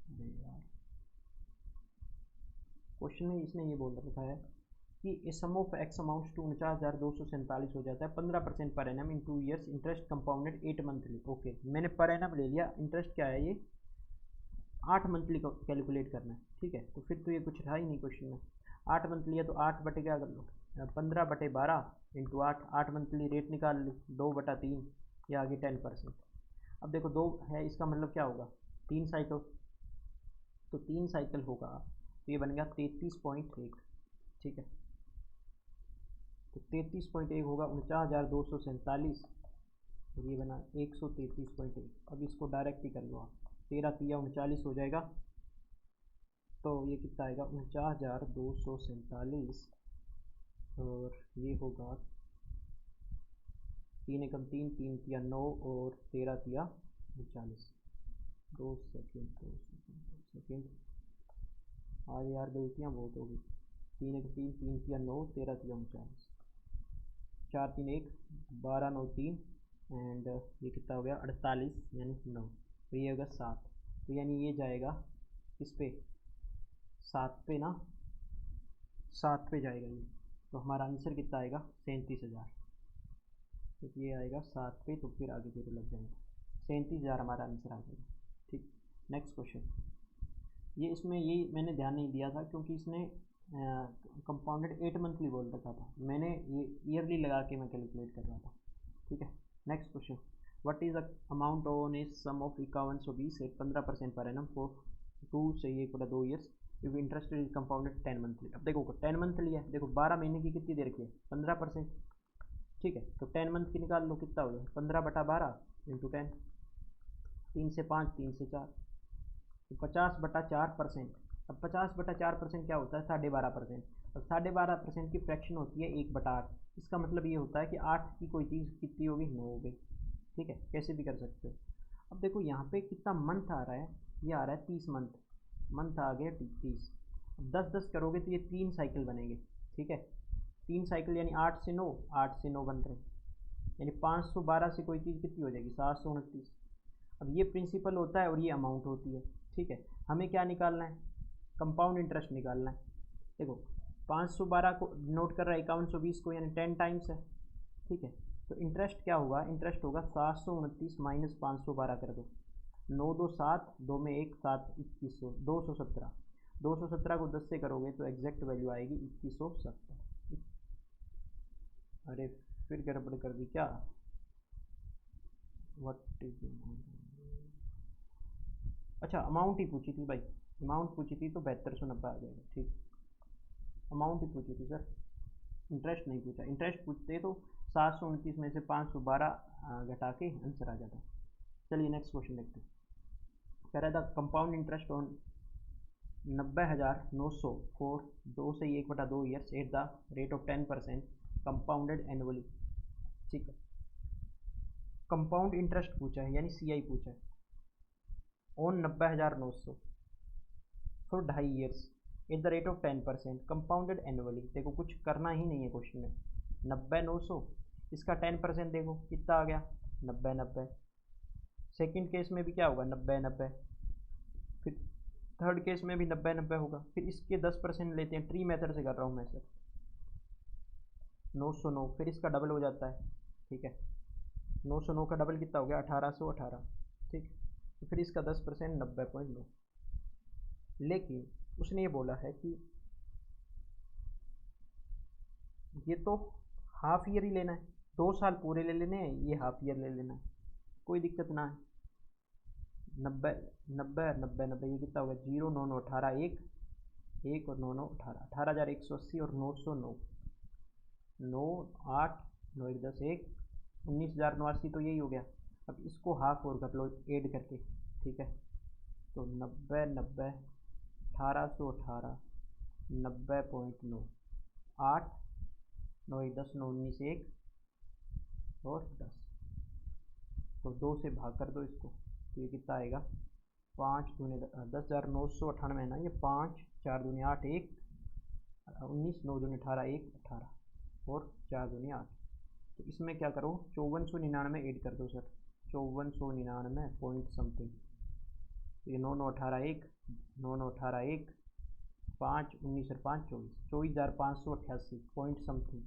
अरे यार, क्वेश्चन में इसने ये बोल रखा है कि a sum of x amounts to 49,247 हो जाता है 15% per annum in 2 years, interest compounded 8 monthly. Okay, मैंने पर एनम ले लिया, इंटरेस्ट क्या है? ये 8 मंथली का कैलकुलेट करना है, ठीक है। तो फिर तो ये कुछ रहा ही नहीं क्वेश्चन में। 8 मंथली है तो 8 बटे क्या कर लो? 15/12 इंटू 8, 8 मंथली रेट निकाल ली, 2/3, या आगे 10%। अब देखो 2 है, इसका मतलब क्या होगा? 3 साइकिल, तो 3 साइकिल होगा तो ये बन गया 33.1, ठीक है। तो 33.1 होगा 49,247, और ये बना 133.1। अब इसको डायरेक्ट ही कर लो आप, 13 तिया 39 हो जाएगा। तो ये कितना आएगा? 49,247, और ये होगा 3 एकम 3, 3 तिया 9 और 13 तिया 39। 2 सेकेंड 2 सेकेंड 2 सेकेंड, आज यार गलतियाँ बहुत होगी। 3 एक 3, 3 तिया 9, 13 तिया 39, 4 3 1, 12 9 3, एंड ये कितना हो गया? 48 यानी 9, तो ये होगा 7। तो यानी ये जाएगा किस पे? 7 पे ना, 7 पे जाएगा ये। तो हमारा आंसर कितना आएगा? 37,000। तो ये आएगा 7 पे, तो फिर आगे 0 लग जाएगा, 37,000 हमारा आंसर आ जाएगा, ठीक है। नेक्स्ट क्वेश्चन, ये इसमें ये मैंने ध्यान नहीं दिया था क्योंकि इसने कंपाउंडेड 8 मंथली बोल रखा था, मैंने ये ईयरली लगा के मैं कैलकुलेट कर रहा था। ठीक है, next question, what is the amount on a sum of 5120 at 15% per annum for 2 से 1/2 years if interest is compounded 10 monthly. अब देखो 10 मंथली है, देखो 12 महीने की कितनी देर की है, 15%। ठीक है, तो 10 मंथ की निकाल लो, कितना हो गया 15/12 इंटू 10, 3 से 5 3 से 4, तो 50/4%। अब 50/4% क्या होता है, 12.5%। अब 12.5% की फ्रैक्शन होती है 1/8। इसका मतलब ये होता है कि 8 की कोई चीज़ कितनी होगी, 9 हो गई। ठीक है, कैसे भी कर सकते हो। अब देखो यहाँ पे कितना मंथ आ रहा है, ये आ रहा है 30 मंथ, मंथ आ गया 30। अब 10-10 करोगे तो ये 3 साइकिल बनेंगे। ठीक है, 3 साइकिल यानी 8 से 9, 8 से 9 बन रहे, यानी 512 से कोई चीज़ कितनी हो जाएगी, 729। अब ये प्रिंसिपल होता है और ये अमाउंट होती है। ठीक है, हमें क्या निकालना है, कंपाउंड इंटरेस्ट निकालना है। देखो 512 को नोट कर रहा है, 5120 को, यानी 10 टाइम्स है। ठीक है, तो इंटरेस्ट क्या होगा, इंटरेस्ट होगा 729 माइनस 512 कर दो, 9 2 7, 2 में 1 7, 2100, 217। 217 को 10 से करोगे तो एग्जैक्ट वैल्यू आएगी 2170। अरे फिर गड़बड़ कर दी क्या, व्हाट इज, अच्छा अमाउंट ही पूछी थी भाई, अमाउंट पूछी थी तो 7290 आ जाएगा। ठीक, अमाउंट ही पूछी थी सर, इंटरेस्ट नहीं पूछा। इंटरेस्ट पूछते तो 729 में से 512 घटा के आंसर आ जाता। चलिए नेक्स्ट क्वेश्चन देखते हैं। कह रहा था कंपाउंड इंटरेस्ट ऑन 90,900 फॉर 2 से 1/2 years eight the rate of 10% compounded annually. ठीक है, कंपाउंड इंटरेस्ट पूछा है यानी CI पूछा है on 90,900 for 2.5 years eight the rate of 10% compounded annually. देखो कुछ करना ही नहीं है क्वेश्चन में, 90,900 इसका 10% देखो कितना आ गया, 90,90। सेकंड केस में भी क्या होगा, 90,90। फिर थर्ड केस में भी 90,90 होगा। फिर इसके 10% लेते हैं, ट्री मेथड से कर रहा हूँ मैं सर, 909, फिर इसका डबल हो जाता है। ठीक है, 909 का डबल कितना हो गया, 1818। ठीक, तो फिर इसका 10% 90.9। लेकिन उसने ये बोला है कि ये तो हाफ ईयर ही लेना है, 2 साल पूरे ले लेने हैं, ये हाफ ईयर ले लेना है, कोई दिक्कत ना है। 90 90 90 90, ये कितना होगा, 0 9 9 18, 1 और 9 9 18, 18,180 और 909, 9 8 9 1 10 1, 19,089 तो यही हो गया। अब इसको हाफ और कर लो ऐड करके। ठीक है, तो 90 90 1818 90.9, 8 9 1 10 9 19 1 और 10, तो 2 से भाग कर दो इसको, तो ये कितना आएगा, 5 दूनी 10,998 है ना, ये 5 4 दूनी 8 1 19 9 दूनी 18 1 18 और 4 दूनी 8। तो इसमें क्या करो, 5499 ऐड कर दो सर, 5499 पॉइंट समथिंग, ये 9 9 18 1 9 9 18 1 5 19 और 5 24, 24,588 पॉइंट समथिंग।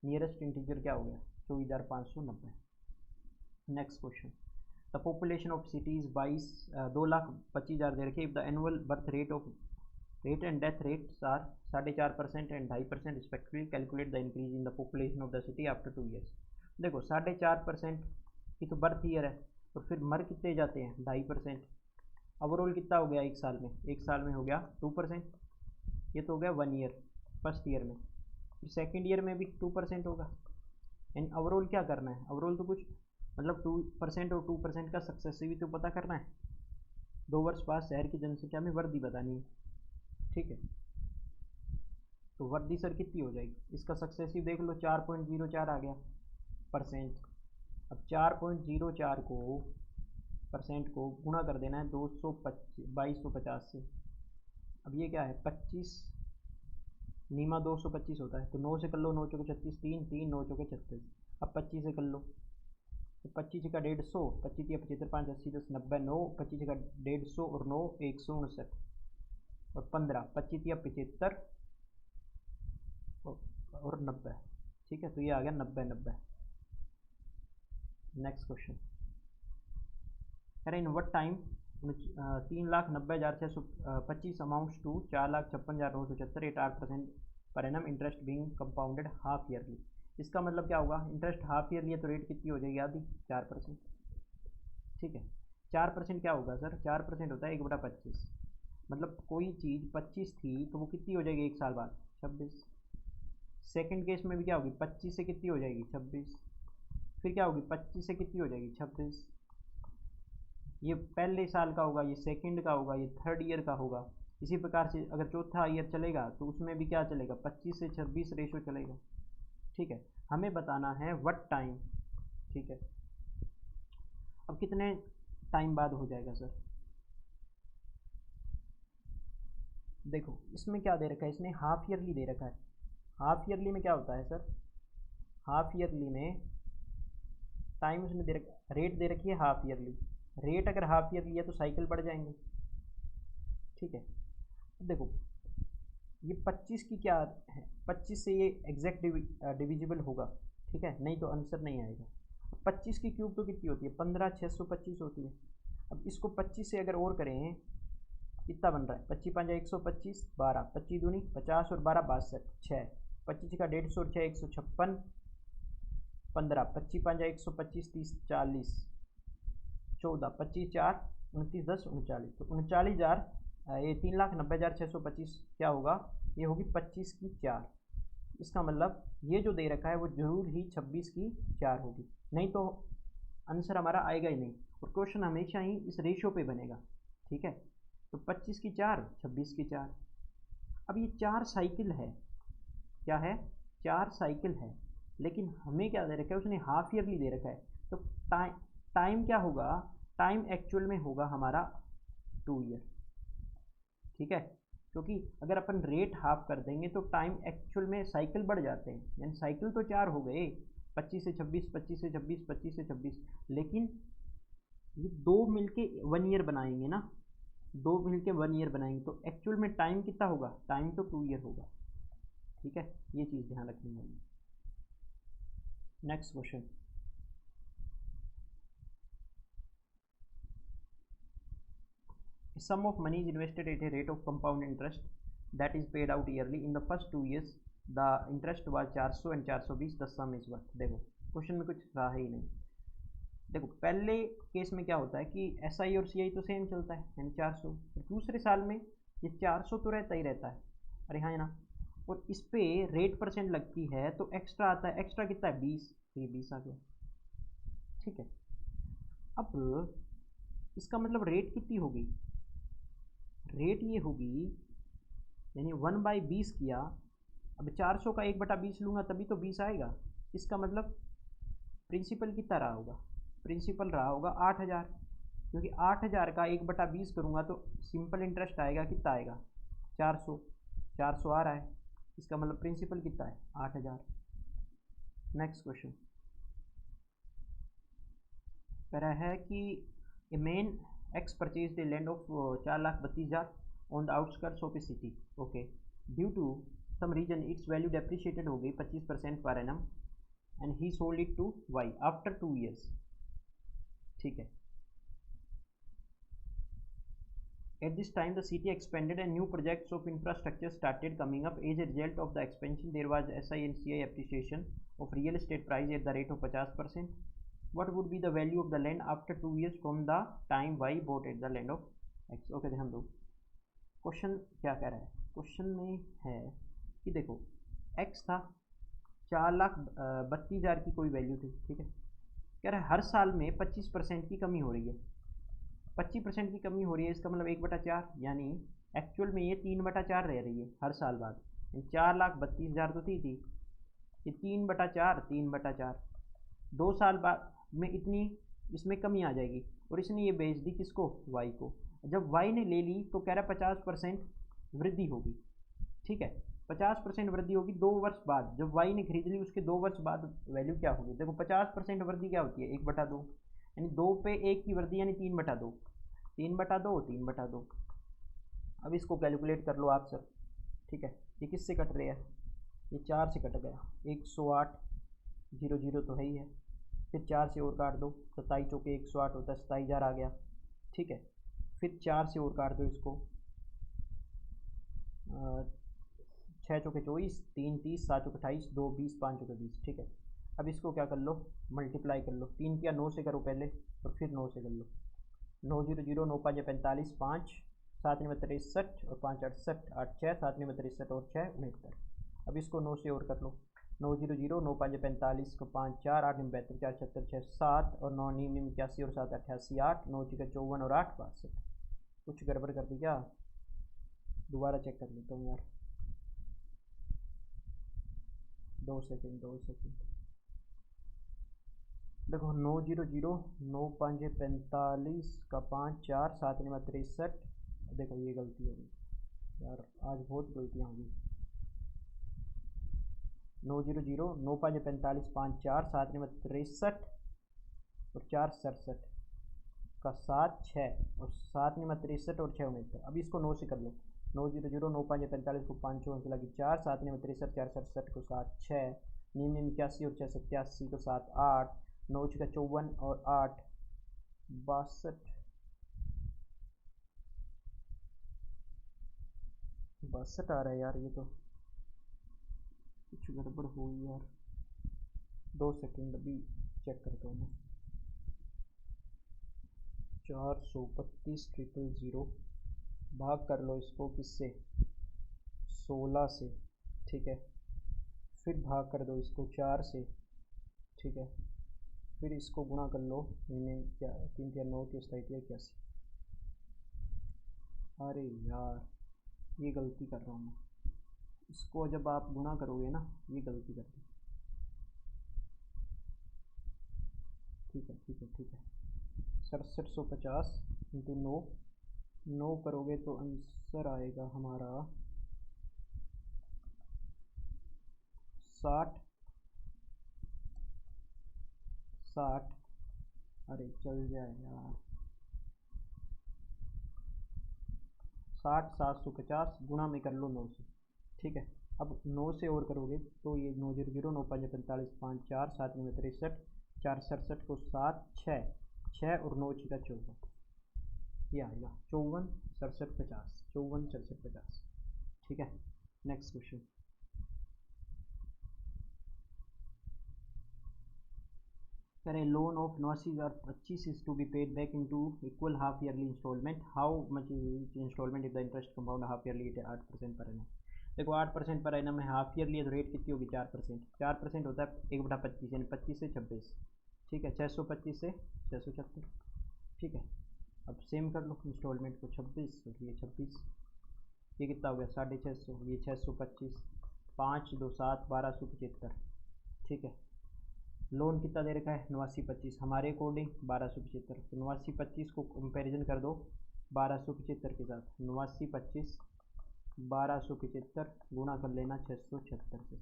नियरेस्ट इंटीजर क्या हो गया, 24,590। Next question, the population of cities 2,25,000 दे रखे, if the annual birth rate and death rates are 4.5% and 2.5% respectively, calculate the increase in the population of the city after 2 years. देखो 4.5% की तो birth year है, और फिर मर कितने जाते हैं, 2.5%। ओवरऑल कितना हो गया एक साल में, एक साल में हो गया 2%, ये तो हो गया 1 ईयर फर्स्ट ईयर में, फिर सेकेंड ईयर में भी 2% होगा। यानी ओवरऑल क्या करना है, ओवरऑल तो कुछ मतलब 2% और 2% का सक्सेसिव तो पता करना है। 2 वर्ष बाद शहर की जनसंख्या में वृद्धि बतानी है। ठीक है, तो वृद्धि सर कितनी हो जाएगी, इसका सक्सेसिव देख लो, 4.04 आ गया परसेंट। अब 4.04 को परसेंट को गुणा कर देना है 2250 से। अब ये क्या है, 25 नीमा 225 होता है, तो 9 से कर लो, 9 चौके 36, 3 3 9 चौके 36। अब 25 से कर लो, तो 25 का 150, 25 या 75 5 80 10 90 9, 25 का 150 और 9 159 और 15 25 या 75 और 90। ठीक है, तो ये आ गया 90 90। नेक्स्ट क्वेश्चन, अरे in what time 3,90,625 amounts to 4,56,974 at 8% per annum interest being compounded half yearly. इसका मतलब क्या होगा, इंटरेस्ट हाफ ईयरली है तो रेट कितनी हो जाएगी, आधी 4%। ठीक है, 4% क्या होगा सर, 4% होता है 1/25। मतलब कोई चीज़ 25 थी तो वो कितनी हो जाएगी एक साल बाद, 26। सेकंड केस में भी क्या होगी, 25 से कितनी हो जाएगी, 26। फिर क्या होगी, 25 से कितनी हो जाएगी, 26। ये पहले साल का होगा, ये सेकंड का होगा, ये थर्ड ईयर का होगा। इसी प्रकार से अगर चौथा ईयर चलेगा तो उसमें भी क्या चलेगा, 25 से 26 रेशो चलेगा। ठीक है, हमें बताना है व्हाट टाइम। ठीक है, अब कितने टाइम बाद हो जाएगा सर, देखो इसमें क्या दे रखा है, इसने हाफ ईयरली दे रखा है। हाफ ईयरली में क्या होता है सर, हाफ ईयरली में टाइम उसने दे रखा, रेट दे रखी है हाफ ईयरली। रेट अगर हाफ ईयरली है तो साइकिल बढ़ जाएंगे। ठीक है, अब देखो ये 25 की क्या है, 25 से ये एग्जैक्ट डिविजिबल होगा। ठीक है, नहीं तो आंसर नहीं आएगा। 25 की क्यूब तो कितनी होती है, 15,625 होती है। अब इसको 25 से अगर और करें कितना बन रहा है, 25 5 125, 12 25 दूनी 50 और 12 62, 6 25 का 150 और 6 156, 15 25 5 125 30 40 14 25 4 29 10 39, तो 39,000, ये 3,90,625 क्या होगा, ये होगी 25 की 4। इसका मतलब ये जो दे रखा है वो जरूर ही 26 की 4 होगी, नहीं तो आंसर हमारा आएगा ही नहीं। और क्वेश्चन हमेशा ही इस रेशियो पे बनेगा। ठीक है, तो 25 की 4 26 की 4। अब ये 4 साइकिल है, क्या है, 4 साइकिल है, लेकिन हमें क्या दे रखा है, उसने हाफ ईयरली दे रखा है। तो टाइम क्या होगा, टाइम एक्चुअल में होगा हमारा 2 ईयर। ठीक है, क्योंकि अगर अपन रेट हाफ कर देंगे तो टाइम एक्चुअल में साइकिल बढ़ जाते हैं, यानी साइकिल तो 4 हो गए, 25 से 26 25 से 26 25 से 26, लेकिन ये दो मिलके 1 ईयर बनाएंगे ना, दो मिलके 1 ईयर बनाएंगे, तो एक्चुअल में टाइम कितना होगा, टाइम तो 2 ईयर होगा। ठीक है, ये चीज़ ध्यान रखनी है। Next question, sum of money is invested at a rate of compound interest that is paid out yearly in the first 2 years, the interest was 400 and 420, the sum is what। देखो question में कुछ रहा ही नहीं। देखो पहले case में क्या होता है कि SI और CI तो सेम चलता है, यानी 400। दूसरे साल में ये 400 तो रहता ही रहता है, अरे हाँ है ना, और इस पे रेट परसेंट लगती है तो एक्स्ट्रा आता है। एक्स्ट्रा कितना है, 20, तो ये 20 आ गया। ठीक है, अब इसका मतलब रेट कितनी होगी, रेट ये होगी, यानी 1/20 किया। अब 400 का 1/20 लूँगा तभी तो 20 आएगा। इसका मतलब प्रिंसिपल कितना रहा होगा, प्रिंसिपल रहा होगा 8,000, क्योंकि 8,000 का 1/20 करूँगा तो सिंपल इंटरेस्ट आएगा, कितना आएगा, 400। 400 आ रहा है, इसका मतलब प्रिंसिपल कितना है, 8,000। नेक्स्ट क्वेश्चन कह रहा है कि a man X purchase the land of 4,32,000 on the outskirts of a city. Okay, due to some reason its value depreciated हो गई 25% per annum and he sold it to Y after 2 years. ठीक है, at this time the city expanded and new projects of infrastructure started coming up. As a result of the expansion there was SI and CI appreciation of real estate price at the rate of 50%. What would be the value of the land after 2 years from the time Y bought at the land of X? Okay, ध्यान दो question क्या कह रहा है। Question में है कि देखो X था, 4,32,000 की कोई वैल्यू थी। ठीक है, कह रहा है हर साल में 25% की कमी हो रही है। 25% की कमी हो रही है, इसका मतलब 1/4, यानी एक्चुअल में ये 3/4 रह रही है हर साल बाद। 4,32,000 तो थी, ये 3/4 3/4, 2 साल बाद में इतनी इसमें कमी आ जाएगी। और इसने ये बेच दी किसको, वाई को। जब वाई ने ले ली तो कह रहा है 50% वृद्धि होगी। ठीक है, 50% वृद्धि होगी 2 वर्ष बाद। जब वाई ने खरीद ली उसके 2 वर्ष बाद वैल्यू क्या होगी, देखो 50% वृद्धि क्या होती है, 1/2, यानी 2 पे 1 की वृद्धि, यानी 3/2, 3/2 3/2। अब इसको कैलकुलेट कर लो आप सर। ठीक है, ये किससे कट रहे हैं, ये 4 से कट गया, 108 0 0 तो है ही है, फिर 4 से और काट दो, 27 चौके 108 होता है, 27,000 आ गया। ठीक है, फिर 4 से और काट दो इसको, 6 चौके 24, 3 30, 7 चौके 28, 2 20, 5 चौके 20। ठीक है, अब इसको क्या कर लो, मल्टीप्लाई कर लो। 3 किया 9 से करो पहले और फिर 9 से कर लो। 9 0 0, 9 5 45, 5 7 9 63 और 5 68, 8 6 7 9 63 और 6 69। अब इसको 9 से और कर लो। 9 0 0, 9 5 45 को 5 4 8 9 72, 4 76 6 7 और 9 9 9 81 और 7 88 8, 9 6 54 और 8 62। कुछ गड़बड़ कर दी क्या? दोबारा चेक कर लेता हूँ यार, 2 सेकेंड 2 सेकेंड। देखो 9 0 0, 9 5 45 का 5 4 7 9 63। देखो ये गलती हो गई यार, आज बहुत गलतियाँ होंगी। 9 0 0, 9 5 45, 5 4 7 9 63 और 4 67 का 7 6 और 7 9 63 और 6 69। अब इसको 9 से कर लो। 9 0 0, 9 5 45 को 5 4 लगी 4, 7 9 63, 4 67 को 7 6, 9 9 81 और 6 87 को 7 8, 9 6 54 और 8 62 आ रहा है यार, ये तो कुछ गड़बड़ हुई यार। 2 सेकेंड अभी चेक करता हूँ मैं। 432,000 भाग कर लो इसको किससे, 16 से। ठीक है, फिर भाग कर दो इसको 4 से। ठीक है, फिर इसको गुणा कर लो, इन्हें क्या 3 3 9 30 81। अरे यार ये गलती कर रहा हूँ मैं, इसको जब आप गुणा करोगे ना, ये गलती कर दी। ठीक है ठीक है ठीक है, 6750 इंटू 9, 9 करोगे तो आंसर आएगा हमारा 60 60। अरे चल जाए यार, 60 750 गुणा में कर लो 9 से। ठीक है, अब 9 से और करोगे तो ये 9 0 0, 9 5 45, 5 4 7 9 63, 4 67 को 7 6 6 और 9 6 का 14, ये आएगा 54 67 50, 54 67 50। ठीक है, नेक्स्ट क्वेश्चन। करें loan of 89,025 is to be paid back into equal half yearly installment. How much is installment if the interest compound half yearly at 8% पर annum? देखो 8% पर एनम है, हाफ ईयरली है तो रेट कितनी होगी 4%। 4% होता है 1/25 यानी 25 से 26। ठीक है, 625 से 676। ठीक है, अब सेम कर लो इंस्टॉलमेंट को 26 और ये 26, ये कितना हो गया 650, ये 625, 5 2 7 1275। ठीक है, लोन कितना दे रखा है 89,25, हमारे अकॉर्डिंग 1275। तो 89,25 को कंपैरिजन कर दो 1275 के साथ। 89,25 1275 गुणा कर लेना 676 से।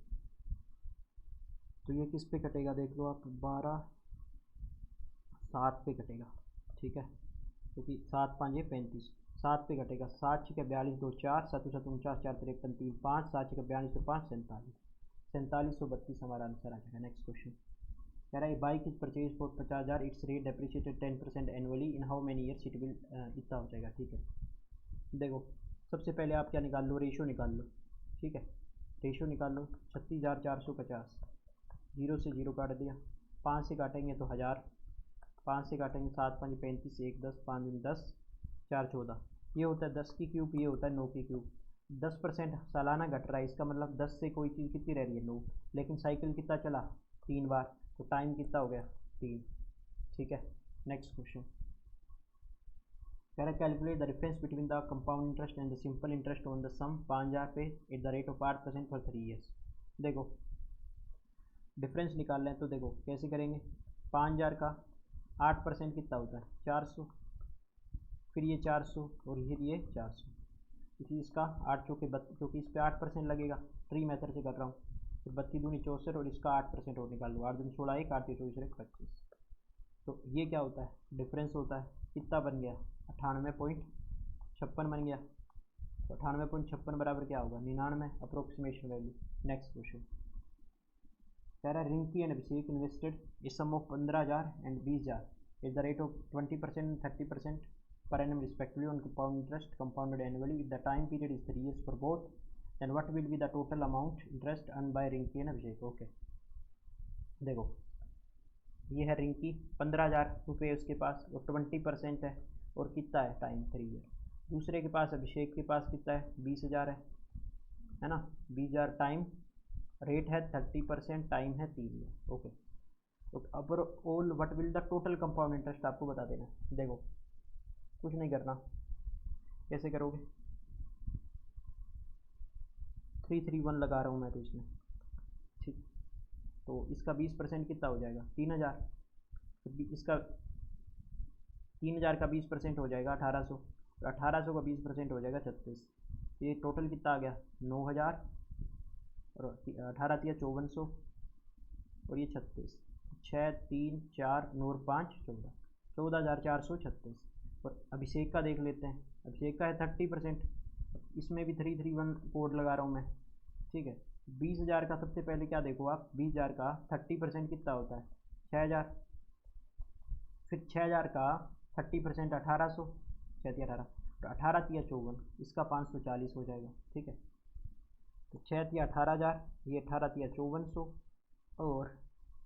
तो ये किस पे कटेगा देख लो आप, 12 7 पे कटेगा। ठीक है, क्योंकि 7 5 35, 7 पे कटेगा। 7 6 42 2 4 7 7 49 4 53 3 5, 7 6 42 तो 5 47, 4732 हमारा आंसर आ जाएगा। नेक्स्ट क्वेश्चन कह रहा है bike is purchase for 50,000, it's rate depreciated 10% annually, in how many years it will, इतना हो जाएगा। ठीक है, देखो सबसे पहले आप क्या निकाल लो, रेशो निकाल लो। ठीक है, रेशो निकाल लो 36,450, 0 से 0 काट दिया, 5 से काटेंगे तो 1000, 5 से काटेंगे 7 5 35, 1 10, 5 10, 4 14, ये होता है 10 की क्यूब, ये होता है 9 की क्यूब। 10% सालाना घट रहा है, इसका मतलब 10 से कोई चीज़ कितनी रह रही है 9, लेकिन साइकिल कितना चला 3 बार, तो टाइम कितना हो गया 3। ठीक है, नेक्स्ट क्वेश्चन कह रहा है calculate the difference between the compound interest and the simple interest on the sum 5,000 पे at the rate of 8% for 3 years. देखो डिफरेंस निकाल लें तो देखो कैसे करेंगे, 5,000 का 8% कितना होता है 400, फिर ये 400 और फिर ये 400, क्योंकि इसका 8 चौके 32, क्योंकि इस पर 8% लगेगा, ट्री मेथड से कर रहा हूँ। फिर 32 दूनी 64 और इसका 8% और निकाल लो, 8 दूनी 16 1, 8 24 25। तो ये क्या होता है डिफरेंस होता है, कितना बन गया 98.56 बन गया। तो 98.56 बराबर क्या होगा 99, अप्रोक्सीमेशन वैल्यू। नेक्स्ट क्वेश्चन कह रहा है Rinki and Abhishek invested a sum of 15,000 and 20,000 at the rate of 20% 30%, per annum respectively on compound interest compounded annually. If the time period is 3 years for both, then what will be the total amount interest earned by Rinki and Abhishek? Okay देखो, ये है रिंकी, 15,000 रुपये उसके पास और 20% है, और कितना है टाइम 3 ईयर। दूसरे के पास अभिषेक के पास कितना है 20,000 है ना, 20,000 टाइम, रेट है 30%, टाइम है 3 ईयर। ओके, तो अब all what will the total compound interest आपको बता देना। देखो कुछ नहीं करना, कैसे करोगे, 331 लगा रहा हूँ मैं तो इसमें, ठीक। तो इसका 20% कितना हो जाएगा 3,000, इसका 3,000 का 20% हो जाएगा 1,800, तो 1,800 का 20% हो जाएगा 36। ये टोटल कितना आ गया 9,000, और 18 तिया 5400, और ये 36, 6 3 4 9 और 5 14, 14,436। और अभिषेक का देख लेते हैं, अभिषेक का है 30%, इसमें भी 331 कोड लगा रहा हूँ मैं, ठीक है। 20,000 का सबसे पहले क्या देखो आप, 20,000 का 30% कितना होता है 6,000, फिर 6,000 का 30% 1,800, 6 18, तो 18 तिया 54, इसका 540 हो जाएगा, ठीक है। तो 6 तिया 18,000, ये 18 तिया 5400, और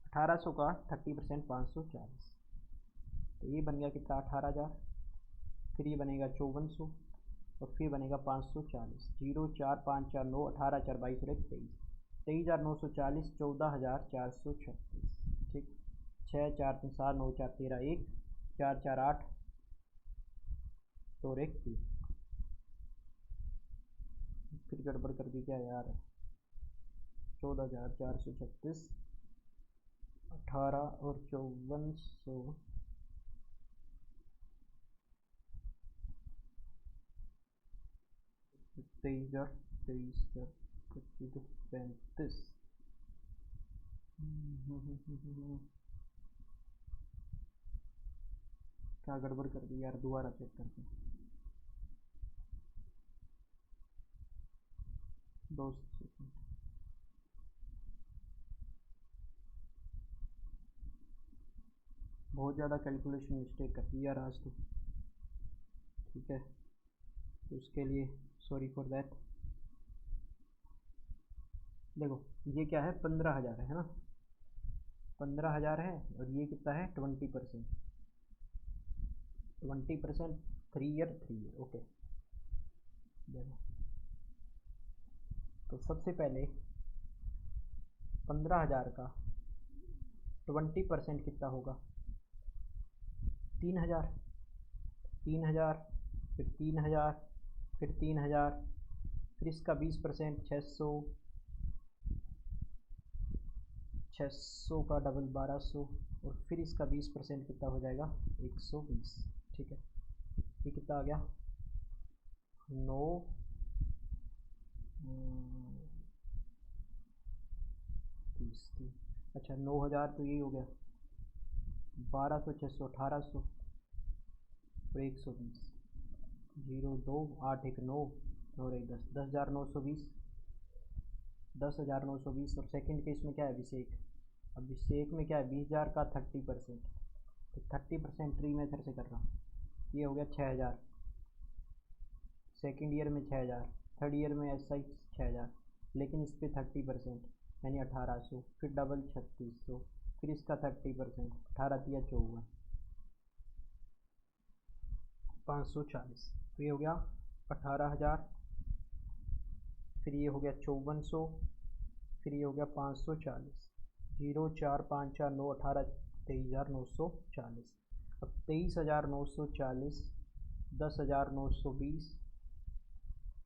1,800 का 30% 540, तो ये बन गया कितना 18,000, फिर ये बनेगा 5400, और फिर बनेगा 540, 0 4 5 4 9 18 4 22 और 23, 23,940, 14,436, ठीक। 6 4 3 7 9 4 13 1 4 4 8 और 1 3, फिर गड़बड़ कर दी क्या यार, 14,436, 18 और 5400, 23,000 23,000 25 35, क्या गड़बड़ कर दी यार, दोबारा चेक करते हैं, 2 सेकंड। बहुत ज़्यादा कैलकुलेशन मिस्टेक कर दी यार आज तो, ठीक है, तो उसके लिए सॉरी फॉर दैट। देखो ये क्या है 15,000 है ना, 15,000 है, और ये कितना है 20%, 20% 3 ईयर 3 ईयर, ओके। देखो तो सबसे पहले 15,000 का 20% कितना होगा 3,000, 3,000, फिर 3,000, फिर 3,000, फिर इसका 20% 600, 600 का डबल 1,200, और फिर इसका 20% कितना हो जाएगा 120, ठीक है। ये कितना आ गया 9 30 अच्छा 9,000, तो यही हो गया 1,200 600 1,800 और 120, 0 2 8 1 9 और 1 10, 10,920, 10,920। और सेकंड केस में क्या है अभिषेक, अभिषेक में क्या है 20,000 का 30%, तो 30% ट्री मेथड से कर रहा हूँ, ये हो गया 6,000, सेकेंड ईयर में 6,000, थर्ड ईयर में ऐसा ही 6,000, लेकिन इस पर 30% यानी 1,800, फिर डबल 3,600, फिर इसका 30%, 18 तिया 54, 540, तो ये हो गया 18,000, फिर ये हो गया 5400, फिर ये हो गया 540, 0 4 5 4 9 18 23,940। अब 23,940, 10,920,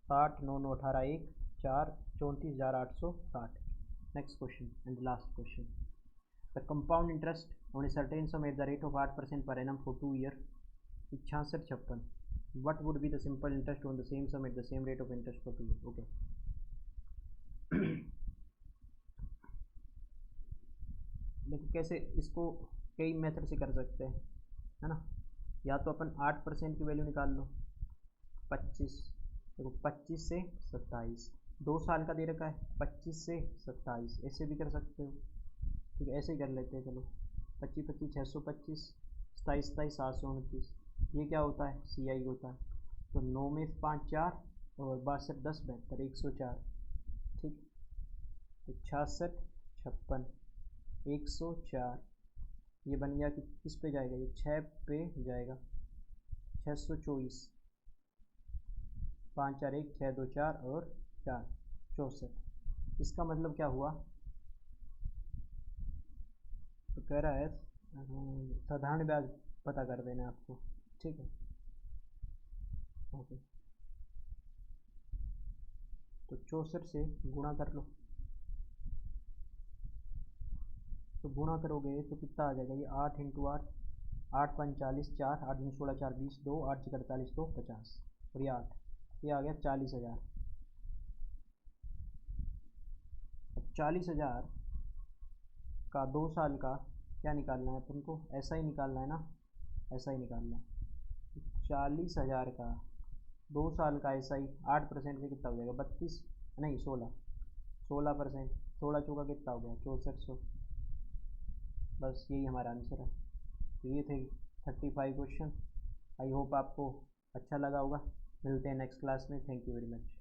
60 9 9 18 1 4 34,860। Next question and the last question. The compound interest on a certain sum at the rate of 8% per annum for 2 years is 6656. What would be the simple interest on the same sum at the same rate of interest for 2 years? Okay. देखो कैसे इसको कई method से कर सकते हैं, है ना। या तो अपन 8% की वैल्यू निकाल लो, 25, देखो 25 से 27, 2 साल का दे रखा है, 25 से 27, ऐसे भी कर सकते हो, ठीक है। ऐसे ही कर लेते हैं, चलो 25 25 625, 27 27 729, ये क्या होता है, CI होता है। तो 9 में 5 4 और 62 10 72 104। ठीक, तो 66 56 104। ये बन गया कि किस पे जाएगा, ये 6 पे जाएगा, 624। 5 4 1 6 2 4 और 4 64। इसका मतलब क्या हुआ, तो कह रहा है साधारण ब्याज पता कर देना आपको। ठीक है, ओके। तो 64 से गुणा कर लो, तो गुणा करोगे तो कितना आ जाएगा, ये 8 इंटू 8, 8 5 40, 4 8 दूनी 16 4 20, 2 8 6 48, 2 50 और ये 8, ये आ गया 40,000। अब 40,000 का 2 साल का क्या निकालना है अपन को, ऐसा ही निकालना है ना, ऐसा ही निकालना है। 40,000 का 2 साल का ऐसा ही 8% से कितना हो जाएगा, 32 नहीं 16%। 16 चौका कितना हो गया, 6400। बस यही हमारा आंसर है। तो ये थे 35 क्वेश्चन। आई होप आपको अच्छा लगा होगा। मिलते हैं नेक्स्ट क्लास में। Thank you very much.